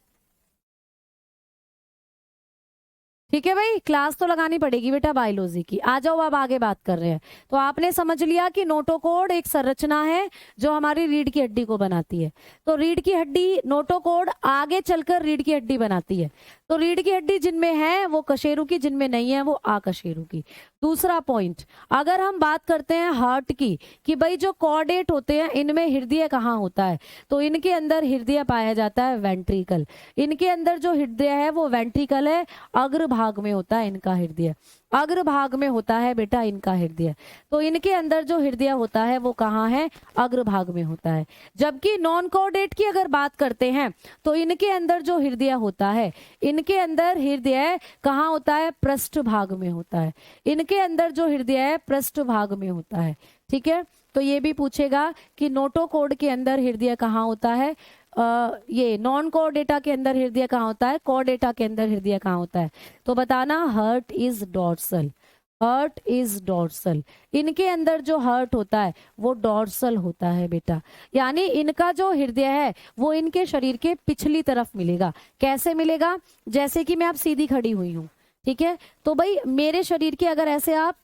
ठीक है भाई, क्लास तो लगानी पड़ेगी बेटा बायोलॉजी की। आ जाओ, अब आगे बात कर रहे हैं। तो आपने समझ लिया कि नोटोकॉर्ड एक संरचना है जो हमारी रीढ़ की हड्डी को बनाती है। तो रीढ़ की हड्डी, नोटोकॉर्ड आगे चलकर रीढ़ की हड्डी बनाती है। तो रीढ़ की हड्डी जिनमें है वो कशेरुकी, जिनमें नहीं है वो अकशेरुकी। दूसरा पॉइंट, अगर हम बात करते हैं हार्ट की, कि भाई जो कॉर्डेट होते हैं इनमें हृदय कहाँ होता है, तो इनके अंदर हृदय पाया जाता है वेंट्रिकल। इनके अंदर जो हृदय है वो वेंट्रिकल है, अग्रभाग में होता है इनका हृदय, अग्रभाग में होता है बेटा इनका हृदय। तो इनके अंदर जो हृदय होता है वो कहाँ है, अग्रभाग में होता है। जबकि नॉन कॉर्डेट की अगर बात करते हैं तो इनके अंदर जो हृदय होता है, इनके अंदर हृदय कहाँ होता है, पृष्ठ भाग में होता है। इनके अंदर जो हृदय है पृष्ठ भाग में होता है। ठीक है, तो ये भी पूछेगा कि नोटोकॉर्ड के अंदर हृदय कहाँ होता है, ये नॉन कॉर्डेटा के अंदर हृदय कहाँ होता है, कॉर्डेटा के अंदर हृदय कहाँ होता है, तो बताना heart is dorsal, heart is dorsal. इनके अंदर जो हार्ट होता है वो डॉर्सल होता है बेटा, यानी इनका जो हृदय है वो इनके शरीर के पिछली तरफ मिलेगा। कैसे मिलेगा, जैसे कि मैं आप सीधी खड़ी हुई हूँ, ठीक है, तो भाई मेरे शरीर के अगर ऐसे आप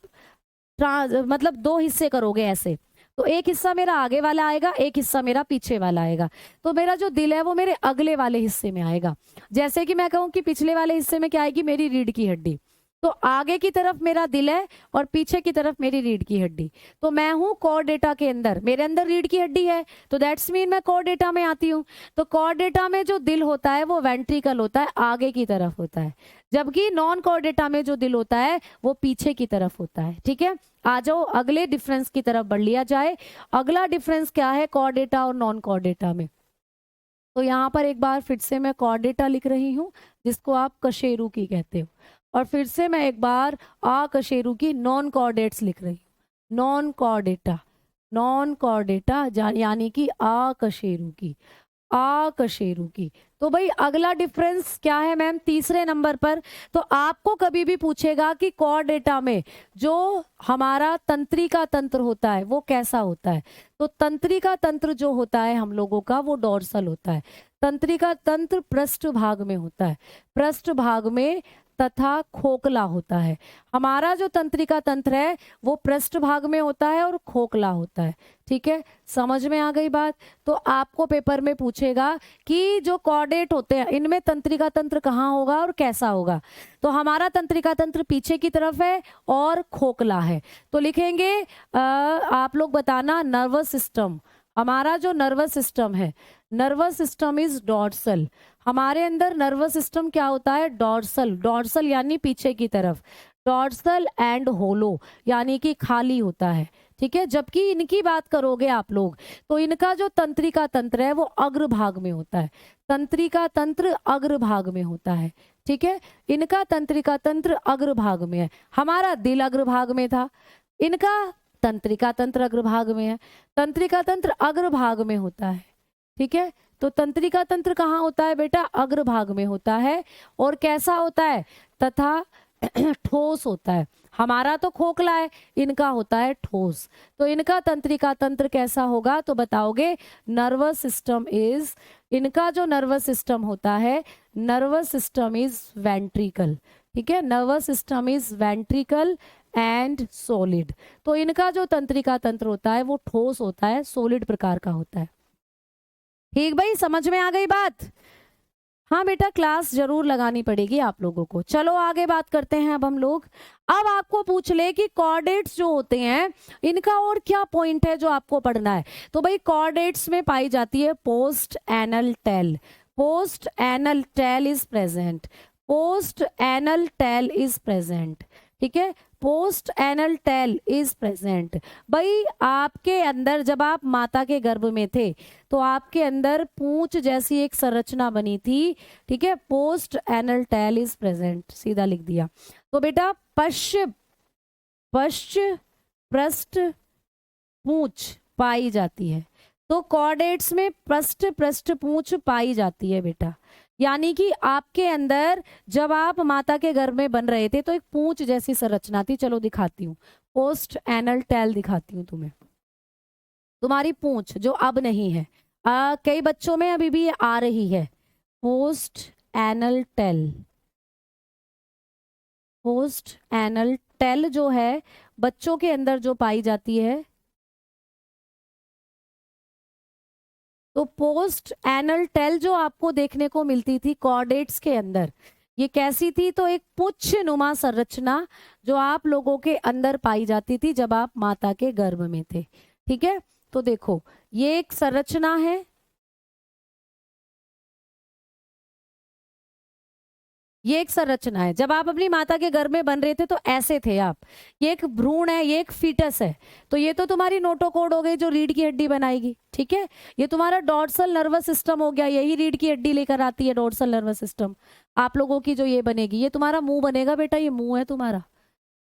मतलब 2 हिस्से करोगे ऐसे, तो एक हिस्सा मेरा आगे वाला आएगा, एक हिस्सा मेरा पीछे वाला आएगा। तो मेरा जो दिल है वो मेरे अगले वाले हिस्से में आएगा। जैसे कि मैं कहूँ कि पिछले वाले हिस्से में क्या आएगी, मेरी रीढ़ की हड्डी, तो आगे की तरफ मेरा दिल है और पीछे की तरफ मेरी रीढ़ की हड्डी। तो मैं हूं कॉर्डेटा के अंदर, मेरे अंदर रीढ़ की हड्डी है, तो दैट्स मीन मैं कॉर्डेटा में आती हूँ। तो कॉर्डेटा में जो दिल होता है वो वेंट्रिकल होता है, आगे की तरफ होता है, जबकि नॉन कॉर्डेटा में जो दिल होता है वो पीछे की तरफ होता है। ठीक है, आ जाओ अगले डिफरेंस की तरफ बढ़ लिया जाए। अगला डिफरेंस क्या है कॉर्डेटा और नॉन कॉर्डेटा में, तो यहाँ पर एक बार फिर से मैं कॉर्डेटा लिख रही हूँ जिसको आप कशेरुकी कहते हो, और फिर से मैं एक बार अकशेरुकी नॉन कॉर्डेट्स लिख रही हूँ। नॉन कॉर्डेटा, नॉन कॉर्डेटा यानी कि अकशेरुकी, अकशेरुकी। तो भाई अगला डिफरेंस क्या है मैम तीसरे नंबर पर? तो आपको कभी भी पूछेगा कि कॉर्डेटा में जो हमारा तंत्रिका तंत्र होता है वो कैसा होता है, तो तंत्रिका तंत्र जो होता है हम लोगों का वो डोर्सल होता है। तंत्रिका तंत्र पृष्ठ भाग में होता है, पृष्ठ भाग में तथा खोखला होता है। हमारा जो तंत्रिका तंत्र है वो पृष्ठ भाग में होता है और खोखला होता है। ठीक है, समझ में आ गई बात? तो आपको पेपर में पूछेगा कि जो कॉर्डेट होते हैं इनमें तंत्रिका तंत्र कहाँ होगा और कैसा होगा। तो हमारा तंत्रिका तंत्र पीछे की तरफ है और खोखला है। तो लिखेंगे आप लोग बताना नर्वस सिस्टम। हमारा जो नर्वस सिस्टम है, नर्वस सिस्टम इज डॉर्सल। हमारे अंदर नर्वस सिस्टम क्या होता है? डॉर्सल, डॉर्सल यानी पीछे की तरफ, डॉर्सल एंड होलो यानी कि खाली होता है। ठीक है, जबकि इनकी बात करोगे आप लोग तो इनका जो तंत्रिका तंत्र है वो अग्रभाग में होता है, तंत्रिका तंत्र अग्रभाग में होता है। ठीक है, इनका तंत्रिका तंत्र अग्रभाग में है, हमारा दिल अग्रभाग में था, इनका तंत्रिका तंत्र अग्रभाग में है, तंत्रिका तंत्र अग्रभाग में होता है। ठीक है, तो तंत्रिका तंत्र कहाँ होता है बेटा? अग्रभाग में होता है। और कैसा होता है? तथा ठोस होता है। हमारा तो खोखला है, इनका होता है ठोस। तो इनका तंत्रिका तंत्र कैसा होगा तो बताओगे नर्वस सिस्टम इज, इनका जो नर्वस सिस्टम होता है, नर्वस सिस्टम इज वेंट्रिकल। ठीक है, nervous system is ventricle and solid. तो इनका जो तंत्रिका तंत्र होता है वो ठोस होता है, सॉलिड प्रकार का होता है। ठीक भाई, समझ में आ गई बात? हाँ बेटा, क्लास जरूर लगानी पड़ेगी आप लोगों को। चलो आगे बात करते हैं अब हम लोग। अब आपको पूछ ले कि कॉर्डेट्स जो होते हैं इनका और क्या पॉइंट है जो आपको पढ़ना है। तो भाई कॉर्डेट्स में पाई जाती है post anal tail, post anal tail is present, post anal tail is present. ठीक है, post anal tail is present. भाई आपके अंदर जब आप माता के गर्भ में थे तो आपके अंदर पूंछ जैसी एक संरचना बनी थी। ठीक है, post anal tail is present, सीधा लिख दिया। तो बेटा पश्च पृष्ठ पूंछ पाई जाती है। तो कॉर्डेट्स में पृष्ठ पूंछ पाई जाती है बेटा, यानी कि आपके अंदर जब आप माता के गर्भ में बन रहे थे तो एक पूंछ जैसी संरचना थी। चलो दिखाती हूँ, पोस्ट एनल टेल दिखाती हूँ तुम्हें। तुम्हारी पूंछ जो अब नहीं है, कई बच्चों में अभी भी आ रही है, post anal tail. Post anal tail जो है बच्चों के अंदर जो पाई जाती है, तो पोस्ट एनल टेल जो आपको देखने को मिलती थी कॉर्डेट्स के अंदर, ये कैसी थी? तो एक पुच्छ नुमा संरचना जो आप लोगों के अंदर पाई जाती थी जब आप माता के गर्भ में थे। ठीक है, तो देखो ये एक संरचना है, ये एक संरचना है। जब आप अपनी माता के गर्भ में बन रहे थे तो ऐसे थे आप। ये एक भ्रूण है, ये एक फीटस है। तो ये तो तुम्हारी नोटोकॉर्ड हो गई जो रीढ़ की हड्डी बनाएगी। ठीक है, ये तुम्हारा डॉर्सल नर्वस सिस्टम हो गया, यही रीढ़ की हड्डी लेकर आती है डॉर्सल नर्वस सिस्टम। आप लोगों की जो ये बनेगी, ये तुम्हारा मुंह बनेगा बेटा, ये मुंह है तुम्हारा,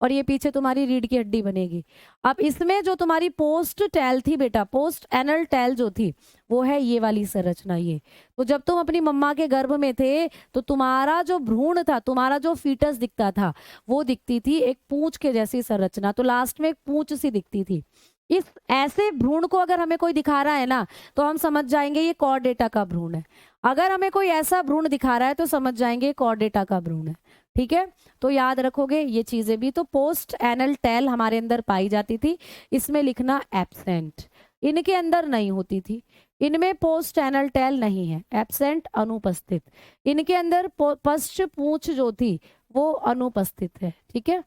और ये पीछे तुम्हारी रीढ़ की हड्डी बनेगी। अब इसमें जो तुम्हारी पोस्ट टेल थी बेटा, पोस्ट एनल टेल जो थी वो है ये वाली संरचना ये। तो जब तुम अपनी मम्मा के गर्भ में थे तो तुम्हारा जो भ्रूण था, तुम्हारा जो फीटस दिखता था वो दिखती थी एक पूंछ के जैसी संरचना, तो लास्ट में एक पूंछ सी दिखती थी। इस ऐसे भ्रूण को अगर हमें कोई दिखा रहा है ना तो हम समझ जाएंगे ये कॉर्डेटा का भ्रूण है। अगर हमें कोई ऐसा भ्रूण दिखा रहा है तो समझ जाएंगे कॉर्डेटा का भ्रूण है। ठीक है, तो याद रखोगे ये चीजें भी। तो पोस्ट एनल टेल हमारे अंदर पाई जाती थी, इसमें लिखना एब्सेंट, इनके अंदर नहीं होती थी। इनमें पोस्ट एनल टेल नहीं है, एब्सेंट अनुपस्थित। इनके अंदर पश्च पूंछ जो थी वो अनुपस्थित है। ठीक है,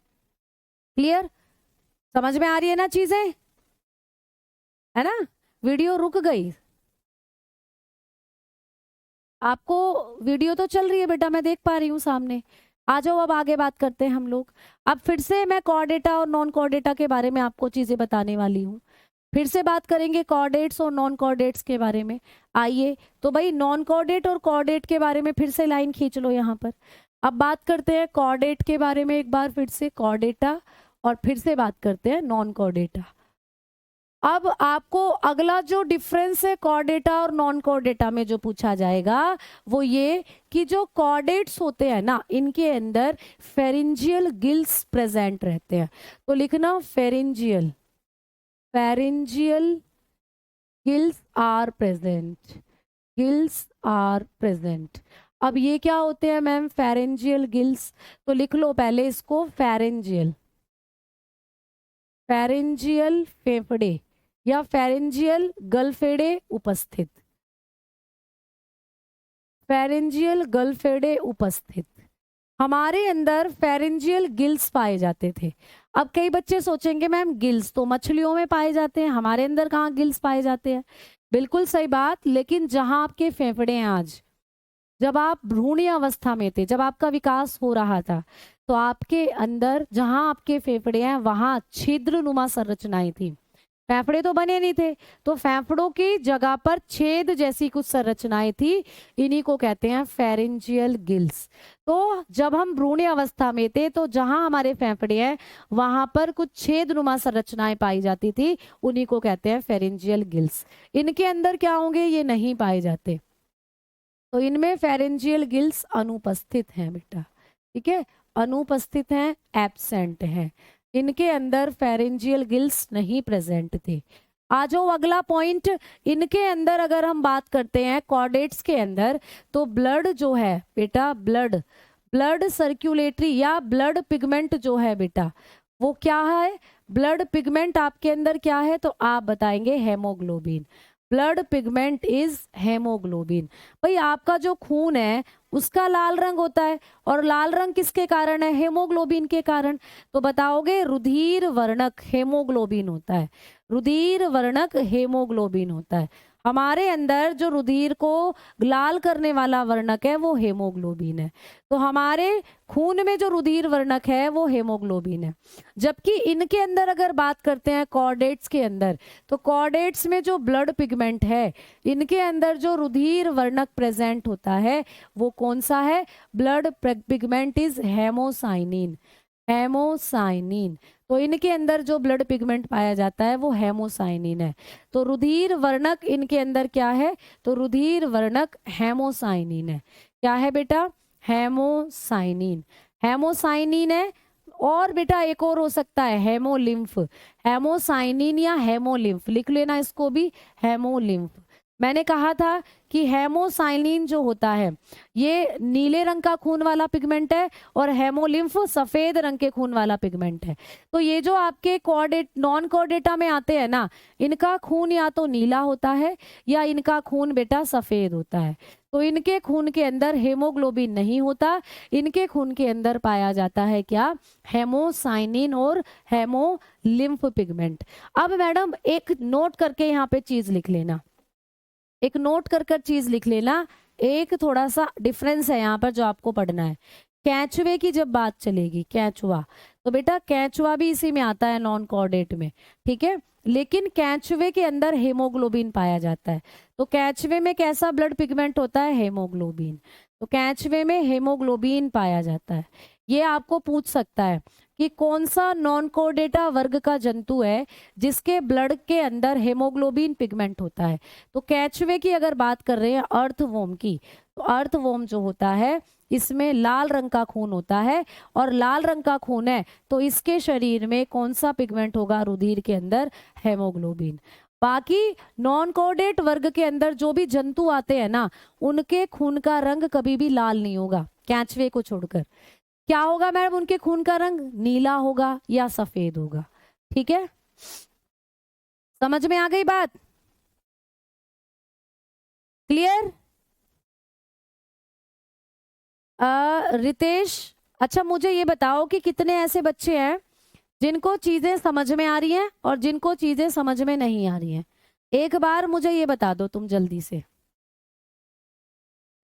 क्लियर? समझ में आ रही है ना चीजें, है ना? वीडियो रुक गई, आपको वीडियो तो चल रही है बेटा, मैं देख पा रही हूँ सामने। आ जाओ, अब आगे बात करते हैं हम लोग। अब फिर से मैं कॉर्डेटा और नॉन कॉर्डेटा के बारे में आपको चीजें बताने वाली हूँ। फिर से बात करेंगे कॉर्डेट्स और नॉन कॉर्डेट्स के बारे में। आइए, तो भाई नॉन कॉर्डेट और कॉर्डेट के बारे में फिर से लाइन खींच लो यहाँ पर। अब बात करते हैं कॉर्डेट के बारे में एक बार फिर से, कॉर्डेटा और फिर से बात करते हैं नॉन कॉर्डेटा। अब आपको अगला जो डिफरेंस है कॉर्डेटा और नॉन कॉर्डेटा में जो पूछा जाएगा वो ये कि जो कॉर्डेट्स होते हैं ना, इनके अंदर फेरिंजियल गिल्स प्रेजेंट रहते हैं। तो लिखना pharyngeal, pharyngeal gills are present, gills are present. अब ये क्या होते हैं मैम? Pharyngeal gills. तो लिख लो पहले इसको, फेरेंजियल, फेरेंजियल फेफड़े या फेरेंजियल गलफेड़े उपस्थित, फेरेंजियल गलफेड़े उपस्थित। हमारे अंदर फेरेंजियल गिल्स पाए जाते थे। अब कई बच्चे सोचेंगे मैम गिल्स तो मछलियों में पाए जाते हैं, हमारे अंदर कहाँ गिल्स पाए जाते हैं? बिल्कुल सही बात, लेकिन जहां आपके फेफड़े हैं आज, जब आप भ्रूणीय अवस्था में थे, जब आपका विकास हो रहा था, तो आपके अंदर जहां आपके फेफड़े हैं वहां छिद्रनुमा संरचनाएं थी। फेफड़े तो बने नहीं थे, तो फेफड़ों की जगह पर छेद जैसी कुछ संरचनाएं थी, इन्हीं को कहते हैं फेरेंजियल गिल्स। तो जब हम भ्रूणीय अवस्था में थे तो जहां हमारे फेफड़े हैं वहां पर कुछ छेदनुमा संरचनाएं पाई जाती थी, उन्हीं को कहते हैं फेरेंजियल गिल्स। इनके अंदर क्या होंगे? ये नहीं पाए जाते, तो इनमें फेरेंजियल गिल्स अनुपस्थित हैं बेटा। ठीक है, अनुपस्थित हैं, एब्सेंट हैं। इनके अंदर फेरेंजियल गिल्स नहीं प्रेजेंट थे। आ जाओ अगला पॉइंट। इनके अंदर अगर हम बात करते हैं कॉर्डेट्स के अंदर, तो ब्लड जो है बेटा, ब्लड, ब्लड सर्कुलेटरी या ब्लड पिगमेंट जो है बेटा, वो क्या है? ब्लड पिगमेंट आपके अंदर क्या है? तो आप बताएंगे haemoglobin. Blood pigment is haemoglobin. भाई आपका जो खून है उसका लाल रंग होता है, और लाल रंग किसके कारण है? हेमोग्लोबिन के कारण। तो बताओगे रुधिर वर्णक हेमोग्लोबिन होता है, रुधिर वर्णक हेमोग्लोबिन होता है। हमारे अंदर जो रुधिर को लाल करने वाला वर्णक है वो हेमोग्लोबिन है। तो हमारे खून में जो रुधिर वर्णक है वो हेमोग्लोबिन है। जबकि इनके अंदर अगर बात करते हैं कॉर्डेट्स के अंदर, तो कॉर्डेट्स में जो ब्लड पिगमेंट है, इनके अंदर जो रुधिर वर्णक प्रेजेंट होता है वो कौन सा है? Blood pigment is haemocyanin, haemocyanin. तो इनके अंदर जो ब्लड पिगमेंट पाया जाता है वो हेमोसाइनिन है। तो रुधिर वर्णक इनके अंदर क्या है? तो रुधिर वर्णक हेमोसाइनिन है। क्या है बेटा? हेमोसाइनिन, हेमोसाइनिन है। और बेटा एक और हो सकता है हेमोलिम्फ, हेमोसाइनिन या हेमोलिम्फ, लिख लेना इसको भी, हेमोलिम्फ। मैंने कहा था कि हेमोसाइनिन जो होता है ये नीले रंग का खून वाला पिगमेंट है, और हेमोलिम्फ सफेद रंग के खून वाला पिगमेंट है। तो ये जो आपके कॉर्डेट नॉन कॉर्डेटा में आते हैं ना, इनका खून या तो नीला होता है या इनका खून बेटा सफेद होता है। तो इनके खून के अंदर हेमोग्लोबिन नहीं होता, इनके खून के अंदर पाया जाता है क्या? हेमोसाइनिन और हेमोलिम्फ पिगमेंट। अब मैडम एक नोट करके यहाँ पे चीज लिख लेना, एक नोट कर चीज लिख लेना। एक थोड़ा सा डिफरेंस है यहाँ पर जो आपको पढ़ना है। कैचुए की जब बात चलेगी, कैचुआ, तो बेटा कैचुआ भी इसी में आता है नॉन कॉर्डेट में, ठीक है, लेकिन कैचुए के अंदर हेमोग्लोबिन पाया जाता है। तो कैचुए में कैसा ब्लड पिगमेंट होता है? हेमोग्लोबिन। तो कैचुए में हेमोग्लोबिन पाया जाता है। ये आपको पूछ सकता है कि कौन सा नॉन कॉर्डेटा वर्ग का जंतु है जिसके ब्लड के अंदर हेमोग्लोबिन पिगमेंट होता है। तो कैचुए की अगर बात कर रहे हैं अर्थवॉर्म की, तो अर्थवॉर्म जो होता है इसमें लाल रंग का खून होता है, और लाल रंग का खून है तो इसके शरीर में कौन सा पिगमेंट होगा? रुधिर के अंदर हेमोग्लोबिन। बाकी नॉन कॉर्डेट वर्ग के अंदर जो भी जंतु आते हैं ना, उनके खून का रंग कभी भी लाल नहीं होगा, कैचुए को छोड़कर। क्या होगा मैडम? उनके खून का रंग नीला होगा या सफेद होगा। ठीक है, समझ में आ गई बात? क्लियर? रितेश, अच्छा मुझे ये बताओ कि कितने ऐसे बच्चे हैं जिनको चीजें समझ में आ रही हैं और जिनको चीजें समझ में नहीं आ रही हैं? एक बार मुझे ये बता दो तुम जल्दी से,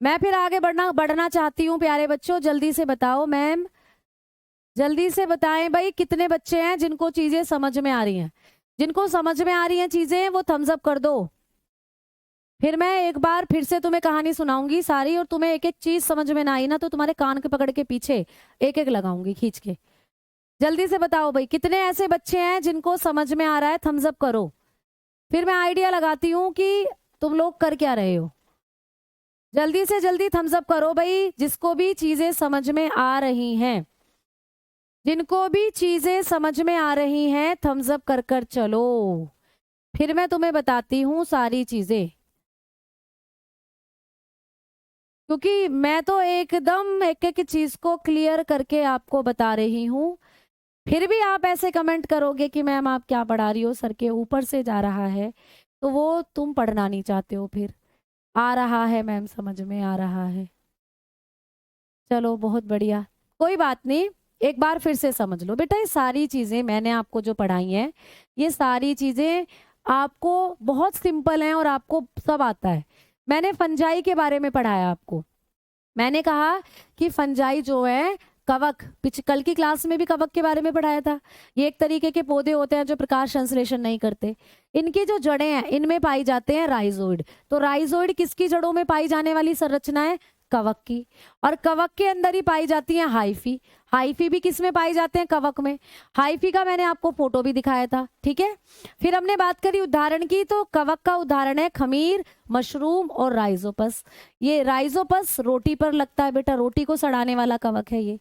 मैं फिर आगे बढ़ना चाहती हूँ। प्यारे बच्चों जल्दी से बताओ, मैम जल्दी से बताएं भाई, कितने बच्चे हैं जिनको चीजें समझ में आ रही हैं? जिनको समझ में आ रही हैं चीजें वो थम्स अप कर दो। फिर मैं एक बार फिर से तुम्हें कहानी सुनाऊंगी सारी, और तुम्हें एक एक चीज समझ में ना आई ना तो तुम्हारे कान के पकड़ के पीछे एक एक लगाऊंगी खींच के। जल्दी से बताओ भाई, कितने ऐसे बच्चे हैं जिनको समझ में आ रहा है? थम्स अप करो, फिर मैं आइडिया लगाती हूँ कि तुम लोग कर क्या रहे हो। जल्दी से जल्दी थम्स अप करो भाई, जिसको भी चीजें समझ में आ रही हैं, जिनको भी चीजें समझ में आ रही हैं थम्स अप कर कर चलो, फिर मैं तुम्हें बताती हूँ सारी चीजें, क्योंकि मैं तो एकदम एक एक चीज को क्लियर करके आपको बता रही हूँ। फिर भी आप ऐसे कमेंट करोगे कि मैम आप क्या पढ़ा रही हो, सर के ऊपर से जा रहा है, तो वो तुम पढ़ना नहीं चाहते हो। फिर आ रहा है मैम, समझ में आ रहा है, चलो बहुत बढ़िया, कोई बात नहीं। एक बार फिर से समझ लो बेटा, ये सारी चीजें मैंने आपको जो पढ़ाई हैं, ये सारी चीजें आपको बहुत सिंपल हैं और आपको सब आता है। मैंने फंजाई के बारे में पढ़ाया आपको, मैंने कहा कि फंजाई जो है कवक, कल की क्लास में भी कवक के बारे में पढ़ाया था। ये एक तरीके के पौधे होते हैं जो प्रकाश संश्लेषण नहीं करते। इनकी जो जड़ें हैं इनमें पाई जाते हैं राइजोइड। तो राइजोइड किसकी जड़ों में पाई जाने वाली संरचना है? कवक की। और कवक के अंदर ही पाई जाती है हाइफी। हाइफी भी किस में पाई जाते हैं? कवक में। हाइफी का मैंने आपको फोटो भी दिखाया था, ठीक है। फिर हमने बात करी उदाहरण की, तो कवक का उदाहरण है खमीर, मशरूम और राइजोपस। ये राइजोपस रोटी पर लगता है बेटा, रोटी को सड़ाने वाला कवक है ये।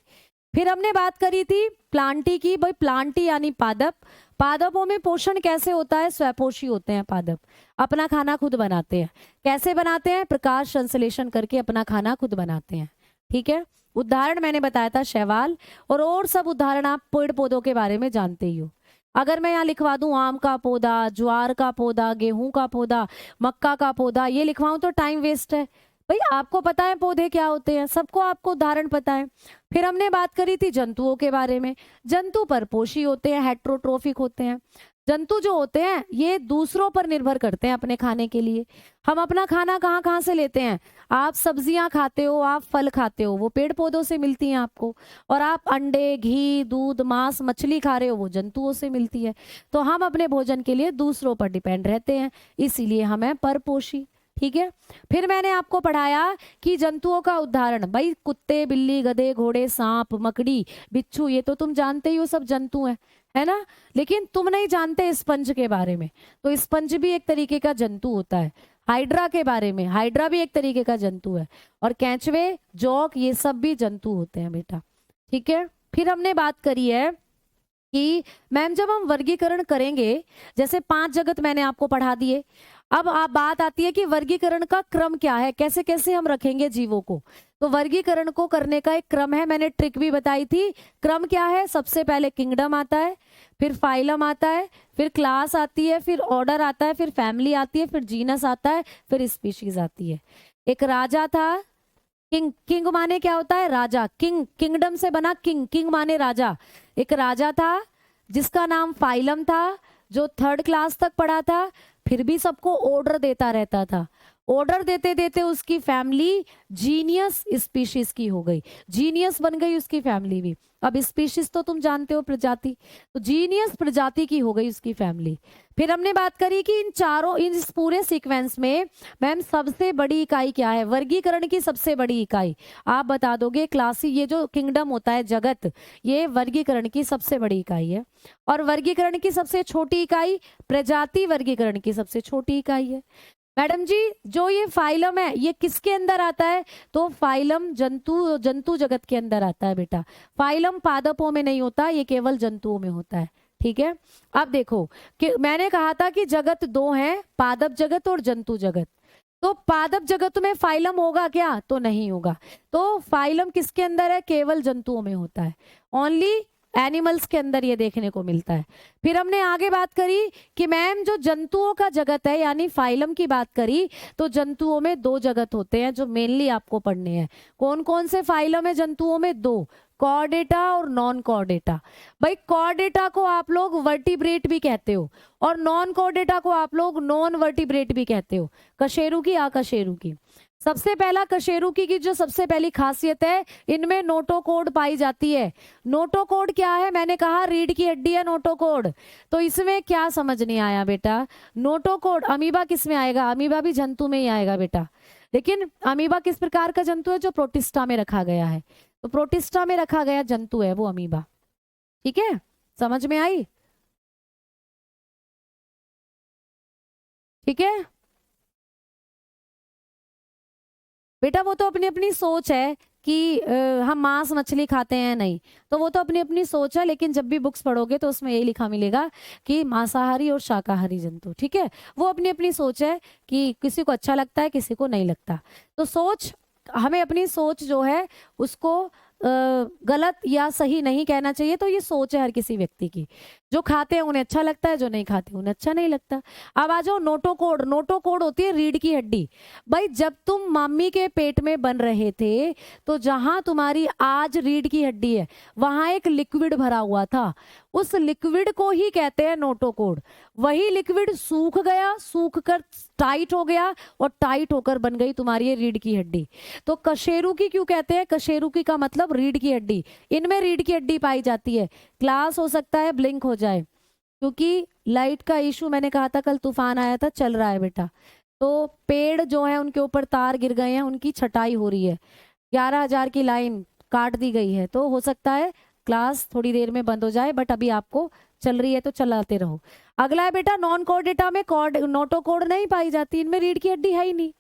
फिर हमने बात करी थी प्लांटी की, भाई प्लांटी यानी पादप। पादपों में पोषण कैसे होता है? स्वपोषी होते हैं पादप, अपना खाना खुद बनाते हैं। कैसे बनाते हैं? प्रकाश संश्लेषण करके अपना खाना खुद बनाते हैं, ठीक है। उदाहरण मैंने बताया था शैवाल, और सब उदाहरण आप पेड़ पौधों के बारे में जानते ही हो। अगर मैं यहाँ लिखवा दूं आम का पौधा, ज्वार का पौधा, गेहूं का पौधा, मक्का का पौधा, ये लिखवाऊं तो टाइम वेस्ट है। भाई आपको पता है पौधे क्या होते हैं, सबको आपको उदाहरण पता है। फिर हमने बात करी थी जंतुओं के बारे में। जंतु परपोषी होते हैं, हेट्रोट्रोफिक होते हैं। जंतु जो होते हैं ये दूसरों पर निर्भर करते हैं अपने खाने के लिए। हम अपना खाना कहाँ कहाँ से लेते हैं? आप सब्जियां खाते हो, आप फल खाते हो, वो पेड़ पौधों से मिलती हैं आपको। और आप अंडे, घी, दूध, मांस, मछली खा रहे हो, वो जंतुओं से मिलती है। तो हम अपने भोजन के लिए दूसरों पर डिपेंड रहते हैं, इसीलिए हम हैं परपोषी, ठीक है। फिर मैंने आपको पढ़ाया कि जंतुओं का उदाहरण, भाई कुत्ते, बिल्ली, गधे, घोड़े, सांप, मकड़ी, बिच्छू, ये तो तुम जानते ही हो, सब जंतु हैं, है ना। लेकिन तुम नहीं जानते स्पंज के बारे में, तो स्पंज भी एक तरीके का जंतु होता है। हाइड्रा के बारे में, हाइड्रा भी एक तरीके का जंतु है। और कैंचवे, जौक, ये सब भी जंतु होते हैं बेटा, ठीक है। फिर हमने बात करी है कि मैम जब हम वर्गीकरण करेंगे, जैसे 5 जगत मैंने आपको पढ़ा दिए, अब आप बात आती है कि वर्गीकरण का क्रम क्या है, कैसे कैसे हम रखेंगे जीवों को। तो वर्गीकरण को करने का एक क्रम है, मैंने ट्रिक भी बताई थी। क्रम क्या है? सबसे पहले किंगडम आता है, फिर फाइलम आता है, फिर क्लास आती है, फिर ऑर्डर आता है, फिर फैमिली आती है, फिर जीनस आता है, फिर स्पीशीज आती है। एक राजा था, किंग, किंग माने क्या होता है? राजा। किंग, किंगडम से बना किंग, किंग माने राजा। एक राजा था जिसका नाम फाइलम था, जो 3rd क्लास तक पढ़ा था, फिर भी सबको ऑर्डर देता रहता था। ऑर्डर देते देते उसकी फैमिली जीनियस स्पीशीज की हो गई, जीनियस बन गई उसकी फैमिली भी। अब स्पीशीज तो तुम जानते हो, प्रजाति, तो जीनियस प्रजाति की हो गई उसकी फैमिली। फिर हमने बात करी कि इन चारों, इस पूरे सीक्वेंस में मैम सबसे बड़ी इकाई क्या है? वर्गीकरण की सबसे बड़ी इकाई आप बता दोगे? क्लासी, ये जो किंगडम होता है, जगत, ये वर्गीकरण की सबसे बड़ी इकाई है। और वर्गीकरण की सबसे छोटी इकाई प्रजाति, वर्गीकरण की सबसे छोटी इकाई है। मैडम जी जो ये फाइलम है ये किसके अंदर आता है? तो फाइलम जंतु जगत के अंदर आता है बेटा। फाइलम पादपों में नहीं होता, ये केवल जंतुओं में होता है, ठीक है। अब देखो कि मैंने कहा था कि जगत 2 हैं, पादप जगत और जंतु जगत। तो पादप जगत में फाइलम होगा क्या? तो नहीं होगा। तो फाइलम किसके अंदर है? केवल जंतुओं में होता है, ओनली एनिमल्स के अंदर ये देखने को मिलता है। फिर हमने आगे बात करी कि मैम जो जंतुओं का जगत है यानी फाइलम की बात करी, तो जंतुओं में 2 जगत होते हैं जो मेनली आपको पढ़ने हैं। कौन कौन से फाइलम है जंतुओं में? 2, कॉर्डेटा और नॉन कॉर्डेटा। भाई कॉर्डेटा को आप लोग वर्टिब्रेट भी कहते हो और नॉन कॉर्डेटा को आप लोग नॉन वर्टिब्रेट भी कहते हो। कशेरुकी, आकशेरुकी। सबसे पहला कशेरुकी की जो सबसे पहली खासियत है, इनमें नोटोकोड पाई जाती है। नोटोकोड क्या है? मैंने कहा रीढ़ की हड्डी है नोटोकोड। तो इसमें क्या समझ नहीं आया बेटा? नोटोकोड, अमीबा किस में आएगा? अमीबा भी जंतु में ही आएगा बेटा। लेकिन अमीबा किस प्रकार का जंतु है? जो प्रोटिस्टा में रखा गया है। तो प्रोटिस्टा में रखा गया जंतु है वो अमीबा, ठीक है, समझ में आई? ठीक है बेटा, वो तो अपनी अपनी सोच है कि हम मांस मछली खाते हैं नहीं, तो वो तो अपनी अपनी सोच है, लेकिन जब भी बुक्स पढ़ोगे तो उसमें यही लिखा मिलेगा कि मांसाहारी और शाकाहारी जंतु। ठीक है, वो अपनी अपनी सोच है कि किसी को अच्छा लगता है, किसी को नहीं लगता। तो सोच, हमें अपनी सोच जो है उसको गलत या सही नहीं कहना चाहिए। तो ये सोच है हर किसी व्यक्ति की, जो खाते हैं उन्हें अच्छा लगता है, जो नहीं खाते उन्हें अच्छा नहीं लगता। अब आ जाओ नोटोकोड। नोटोकोड होती है रीढ़ की हड्डी। भाई जब तुम मम्मी के पेट में बन रहे थे तो जहां तुम्हारी आज रीढ़ की हड्डी है वहां एक लिक्विड भरा हुआ था, उस लिक्विड को ही कहते हैं नोटोकोड। वही लिक्विड सूख गया, सूख कर टाइट हो गया और टाइट होकर बन गई तुम्हारी ये रीढ़ की हड्डी। तो कशेरू की क्यों कहते हैं? कशेरू की का मतलब रीढ़ की हड्डी। इनमें रीढ़ की हड्डी पाई जाती है। क्लास हो सकता है ब्लिंक हो जाए क्योंकि लाइट का इशू, मैंने कहा था कल तूफान आया था, चल रहा है बेटा। तो पेड़ जो है उनके ऊपर तार गिर गए हैं, उनकी छटाई हो रही है, 11,000 की लाइन काट दी गई है। तो हो सकता है क्लास थोड़ी देर में बंद हो जाए, बट अभी आपको चल रही है तो चलाते रहो। अगला है बेटा नॉन कॉर्डेटा में कॉर्ड नोटोकोड नहीं पाई जाती, इनमें रीढ़ की हड्डी है ही नहीं।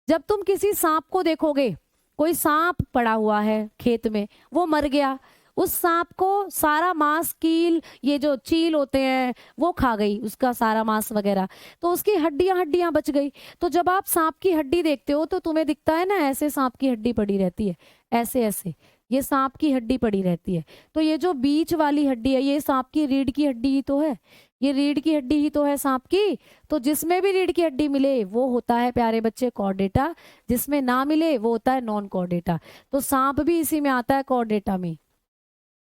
जब तुम किसी सांप को देखोगे, कोई सांप पड़ा हुआ है खेत में, वो मर गया, उस सांप को सारा मांस, कील, ये जो चील होते हैं वो खा गई, उसका सारा मांस वगैरह, तो उसकी हड्डियां हड्डियां बच गई। तो जब आप सांप की हड्डी देखते हो तो तुम्हें दिखता है ना ऐसे सांप की हड्डी पड़ी रहती है, ऐसे ऐसे ये सांप की हड्डी पड़ी रहती है। तो ये जो बीच वाली हड्डी है ये सांप की रीढ़ की हड्डी ही तो है, ये रीढ़ की हड्डी ही तो है सांप की। तो जिसमें भी रीढ़ की हड्डी मिले वो होता है प्यारे बच्चे कॉर्डेटा, जिसमें ना मिले वो होता है नॉन कॉर्डेटा। तो सांप भी इसी में आता है कॉर्डेटा में।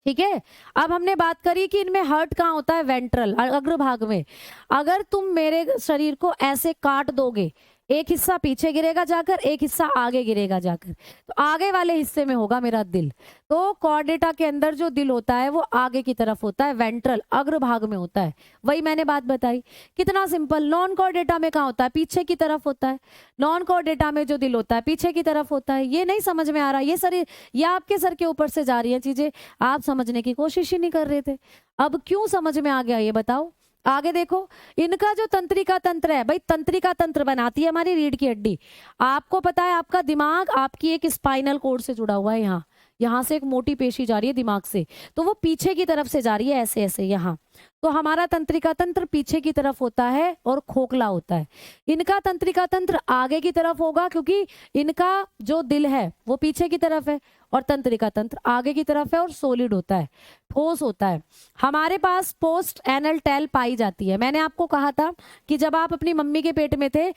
ठीक है, अब हमने बात करी कि इनमें हर्ट कहाँ होता है? वेंट्रल, अग्रभाग में। अगर तुम मेरे शरीर को ऐसे काट दोगे, एक हिस्सा पीछे गिरेगा जाकर, एक हिस्सा आगे गिरेगा जाकर, तो आगे वाले हिस्से में होगा मेरा दिल। तो कॉर्डेटा के अंदर जो दिल होता है वो आगे की तरफ होता है, वेंट्रल, अग्रभाग में होता है। वही मैंने बात बताई, कितना सिंपल। नॉन कॉर्डेटा में कहाँ होता है? पीछे की तरफ होता है। नॉन कॉर्डेटा में जो दिल होता है पीछे की तरफ होता है। ये नहीं समझ में आ रहा? ये सर, ये आपके सर के ऊपर से जा रही है चीजें, आप समझने की कोशिश ही नहीं कर रहे थे। अब क्यों समझ में आ गया ये बताओ? आगे देखो, इनका जो तंत्रिका तंत्र है, भाई तंत्रिका तंत्र बनाती है हमारी रीढ़ की हड्डी। आपको पता है आपका दिमाग आपकी एक स्पाइनल कोड से जुड़ा हुआ है, यहाँ यहाँ से एक मोटी पेशी जा रही है दिमाग से, तो वो पीछे की तरफ से जा रही है ऐसे ऐसे यहाँ। तो हमारा तंत्रिका तंत्र पीछे की तरफ होता है और खोखला होता है। इनका तंत्रिका तंत्र आगे की तरफ होगा क्योंकि इनका जो दिल है वो पीछे की तरफ है और तंत्रिका तंत्र आगे की तरफ है और सॉलिड होता है, ठोस होता है। हमारे पास पोस्ट एनल टेल पाई जाती है। मैंने आपको कहा था कि जब आप अपनी मम्मी के पेट में थे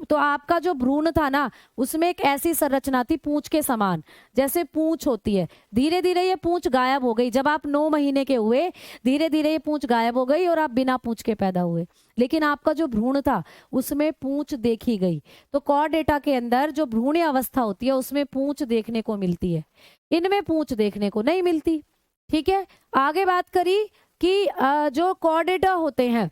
तो आपका जो भ्रूण था ना उसमें एक ऐसी संरचना थी पूंछ के समान, जैसे पूंछ होती है। धीरे धीरे ये पूंछ गायब हो गई। जब आप 9 महीने के हुए धीरे धीरे ये पूंछ गायब हो गई और आप बिना पूंछ के पैदा हुए, लेकिन आपका जो भ्रूण था उसमें पूंछ देखी गई। तो कॉर्डेटा के अंदर जो भ्रूण अवस्था होती है उसमें पूंछ देखने को मिलती है, इनमें पूंछ देखने को नहीं मिलती। ठीक है, आगे बात करी कि जो कॉर्डेटा होते हैं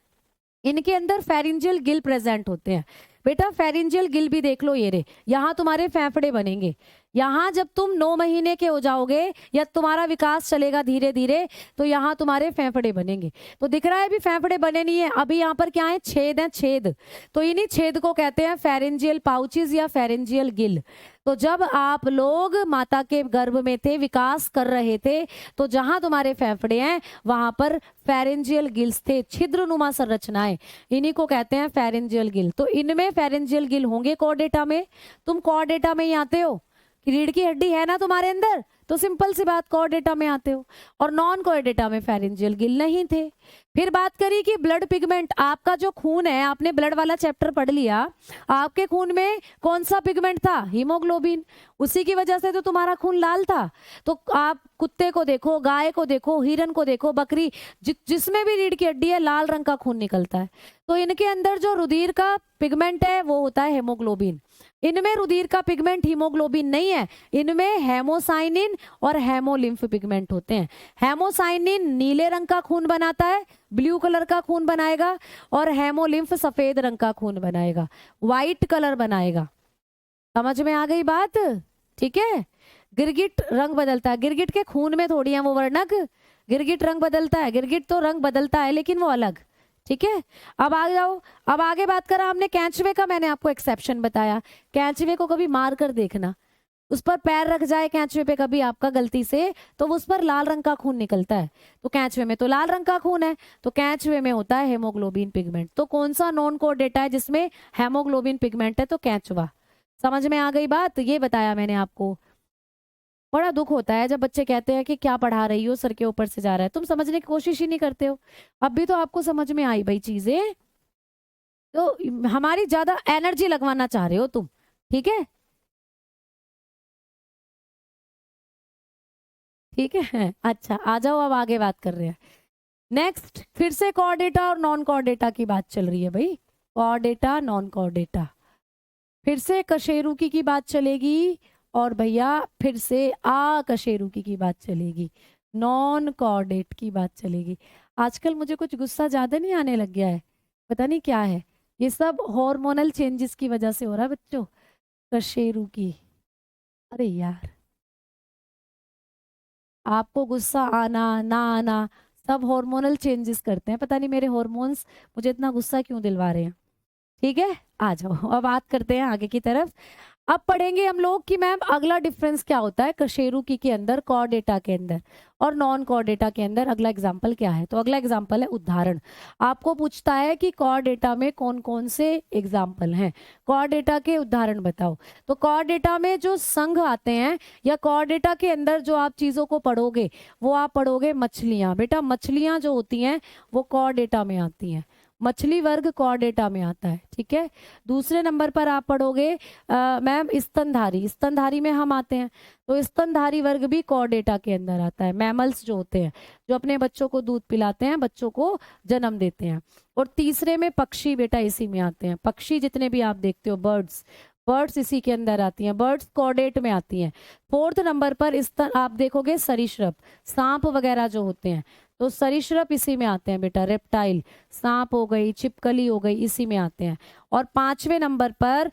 इनके अंदर फेरिंजियल गिल प्रेजेंट होते हैं। बेटा फेरिंजियल गिल भी देख लो, ये रे, यहाँ तुम्हारे फेफड़े बनेंगे। यहाँ जब तुम 9 महीने के हो जाओगे या तुम्हारा विकास चलेगा धीरे धीरे तो यहाँ तुम्हारे फेफड़े बनेंगे। तो दिख रहा है अभी फेफड़े बने नहीं है, अभी यहाँ पर क्या है? छेद है, छेद। तो इन्हीं छेद को कहते हैं फेरिंजियल पाउचेस या फेरिंजियल गिल। तो जब आप लोग माता के गर्भ में थे, विकास कर रहे थे, तो जहां तुम्हारे फेफड़े हैं वहां पर फेरेंजियल गिल्स थे, छिद्रनुमा संरचनाएं, इन्हीं को कहते हैं फेरेंजियल गिल। तो इनमें फेरेंजियल गिल होंगे कॉर्डेटा में। तुम कॉर्डेटा में ही आते हो कि रीढ़ की हड्डी है ना तुम्हारे अंदर, तो सिंपल सी बात कॉर्डेटा में आते हो। और नॉन कॉर्डेटा में फेरेंजियल गिल नहीं थे। फिर बात करी कि ब्लड पिगमेंट, आपका जो खून है, आपने ब्लड वाला चैप्टर पढ़ लिया, आपके खून में कौन सा पिगमेंट था? हीमोग्लोबिन। उसी की वजह से तो तुम्हारा खून लाल था। तो आप कुत्ते को देखो, गाय को देखो, हिरन को देखो, बकरी, जिसमें भी रीढ़ की हड्डी है लाल रंग का खून निकलता है। तो इनके अंदर जो रुधिर का पिगमेंट है वो होता है हेमोग्लोबिन। इनमें रुधिर का पिगमेंट हीमोग्लोबिन नहीं है, इनमें हेमोसाइनिन और हेमोलिम्फ पिगमेंट होते हैं। हेमोसाइनिन नीले रंग का खून बनाता है, ब्लू कलर का खून बनाएगा, और हेमोलिम्फ सफेद रंग का खून बनाएगा, व्हाइट कलर बनाएगा। समझ में आ गई बात? ठीक है, गिरगिट रंग बदलता है, गिरगिट के खून में थोड़ी है वो वर्णक, गिरगिट रंग बदलता है, गिरगिट तो रंग बदलता है लेकिन वो अलग, ठीक है। अब आ जाओ, अब आगे बात करा हमने कैंचवे का, मैंने आपको एक्सेप्शन बताया। कैंचवे को कभी मार कर देखना, उस पर पैर रख जाए कैंचवे पे कभी आपका गलती से, तो उस पर लाल रंग का खून निकलता है। तो कैंचवे में तो लाल रंग का खून है, तो कैंचवे में होता है हेमोग्लोबिन पिगमेंट। तो कौन सा नॉन कोर डेटा है जिसमें हेमोग्लोबिन पिगमेंट है? तो कैंचवा। समझ में आ गई बात? ये बताया मैंने आपको। बड़ा दुख होता है जब बच्चे कहते हैं कि क्या पढ़ा रही हो, सर के ऊपर से जा रहा है, तुम समझने की कोशिश ही नहीं करते हो। अब भी तो आपको समझ में आई भाई चीजें, तो हमारी ज्यादा एनर्जी लगवाना चाह रहे हो तुम, ठीक है, ठीक है। अच्छा आ जाओ, अब आगे बात कर रहे हैं। नेक्स्ट फिर से कॉर डेटा और नॉन कॉर डेटा की बात चल रही है भाई। Chordata, non Chordata, फिर से कशेरुकी की बात चलेगी, और भैया फिर से कशेरुकी की बात चलेगी, नॉन कॉर्डेट की बात चलेगी। आजकल मुझे कुछ गुस्सा ज्यादा नहीं आने लग गया है, पता नहीं क्या है, ये सब हार्मोनल चेंजेस की वजह से हो रहा है बच्चों। कशेरुकी, अरे यार, आपको गुस्सा आना ना आना सब हार्मोनल चेंजेस करते हैं, पता नहीं मेरे हार्मोन्स मुझे इतना गुस्सा क्यों दिलवा रहे हैं। ठीक है, आ जाओ अब बात करते हैं आगे की तरफ। अब पढ़ेंगे हम लोग कि मैम अगला डिफरेंस क्या होता है कशेरुकी के अंदर, कॉर डेटा के अंदर और नॉन कॉर डेटा के अंदर। अगला एग्जाम्पल क्या है? तो अगला एग्जाम्पल है उदाहरण। आपको पूछता है कि कॉर डेटा में कौन कौन से एग्जाम्पल हैं, कॉर डेटा के उदाहरण बताओ। तो कॉर डेटा में जो संघ आते हैं या कॉर डेटा के अंदर जो आप चीजों को पढ़ोगे वो आप पढ़ोगे मछलियां। बेटा मछलियां जो होती हैं वो कॉर डेटा में आती हैं, मछली वर्ग कॉर डेटा में आता है, ठीक है। दूसरे नंबर पर आप पढ़ोगे मैम स्तनधारी, स्तनधारी में हम आते हैं, तो स्तनधारी वर्ग भी कॉर डेटा के अंदर आता है। मैमल्स जो होते हैं जो अपने बच्चों को दूध पिलाते हैं, बच्चों को जन्म देते हैं। और तीसरे में पक्षी बेटा इसी में आते हैं, पक्षी जितने भी आप देखते हो, बर्ड्स, बर्ड्स इसी के अंदर आती हैं, बर्ड्स कॉर्डेट में आती हैं। फोर्थ नंबर पर आप देखोगे सरीसृप, सांप वगैरह जो होते हैं, तो सरीसृप इसी में आते हैं बेटा, रेप्टाइल, सांप हो गई, छिपकली हो गई, इसी में आते हैं। और पांचवें नंबर पर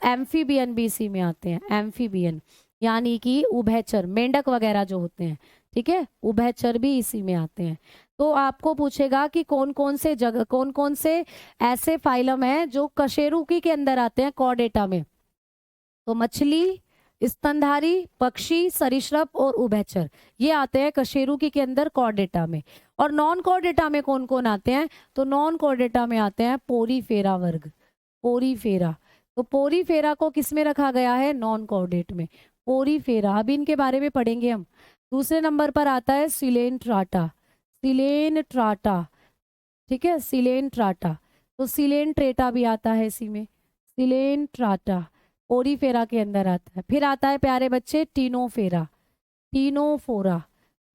एम्फीबियन भी इसी में आते हैं, एम्फीबियन यानी कि उभयचर, मेंढक वगैरह जो होते हैं, ठीक है, उभयचर भी इसी में आते हैं। तो आपको पूछेगा कि कौन कौन से जगह, कौन कौन से ऐसे फाइलम हैं जो कशेरुकी के अंदर आते हैं कॉर्डेटा में। तो मछली, स्तनधारी, पक्षी, सरीसृप और उभयचर ये आते हैं कशेरुकी के अंदर कॉर्डेटा में। और नॉन कॉर्डेटा में कौन कौन आते हैं? तो नॉन कॉर्डेटा में आते हैं पोरीफेरा वर्ग, पोरीफेरा। तो पोरीफेरा को किस में रखा गया है? नॉन कॉर्डेट में, पोरीफेरा। अभी इनके बारे में पढ़ेंगे हम। दूसरे नंबर पर आता है सिलेंट्राटा, सिलेंट्राटा, ठीक है, सिलेंट्राटा। तो सिलेंट्रेटा भी आता है इसी में, सिलेंट्राटा ओरीफेरा के अंदर आता है। फिर आता है प्यारे बच्चे टीनोफेरा, टीनोफोरा,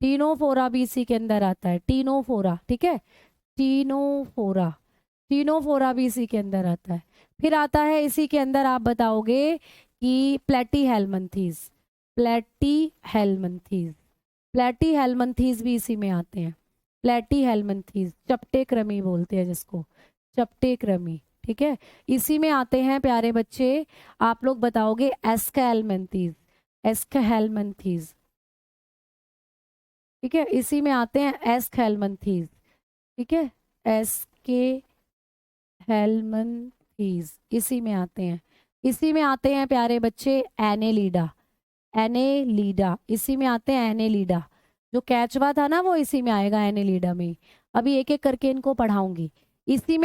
टीनोफोरा भी इसी के अंदर आता है, टीनोफोरा, ठीक है, टीनोफोरा, टीनोफोरा भी इसी के अंदर आता है। फिर आता है इसी के अंदर, आप बताओगे कि प्लेटीहेल्मिन्थीज, प्लेटीहेल्मिन्थीज, प्लेटीहेल्मिन्थीज भी इसी में आते हैं, प्लेटीहेल्मिन्थीज, चपटे क्रमी बोलते हैं जिसको, चपटे क्रमी, ठीक है, इसी में आते हैं प्यारे बच्चे। आप लोग बताओगे एस्केल्मेंथीज, एस्केल्मेंथीज, ठीक है, इसी में आते हैं एस्केल्मेंथीज, ठीक है, एस्केल्मेंथीज इसी में आते हैं। इसी में आते हैं प्यारे बच्चे एनेलिडा, एनेलिडा इसी में आते हैं, एनेलिडा जो कैचवा था ना वो इसी में आएगा, एनेलिडा में। अभी एक एक करके इनको पढ़ाऊंगी। इसी में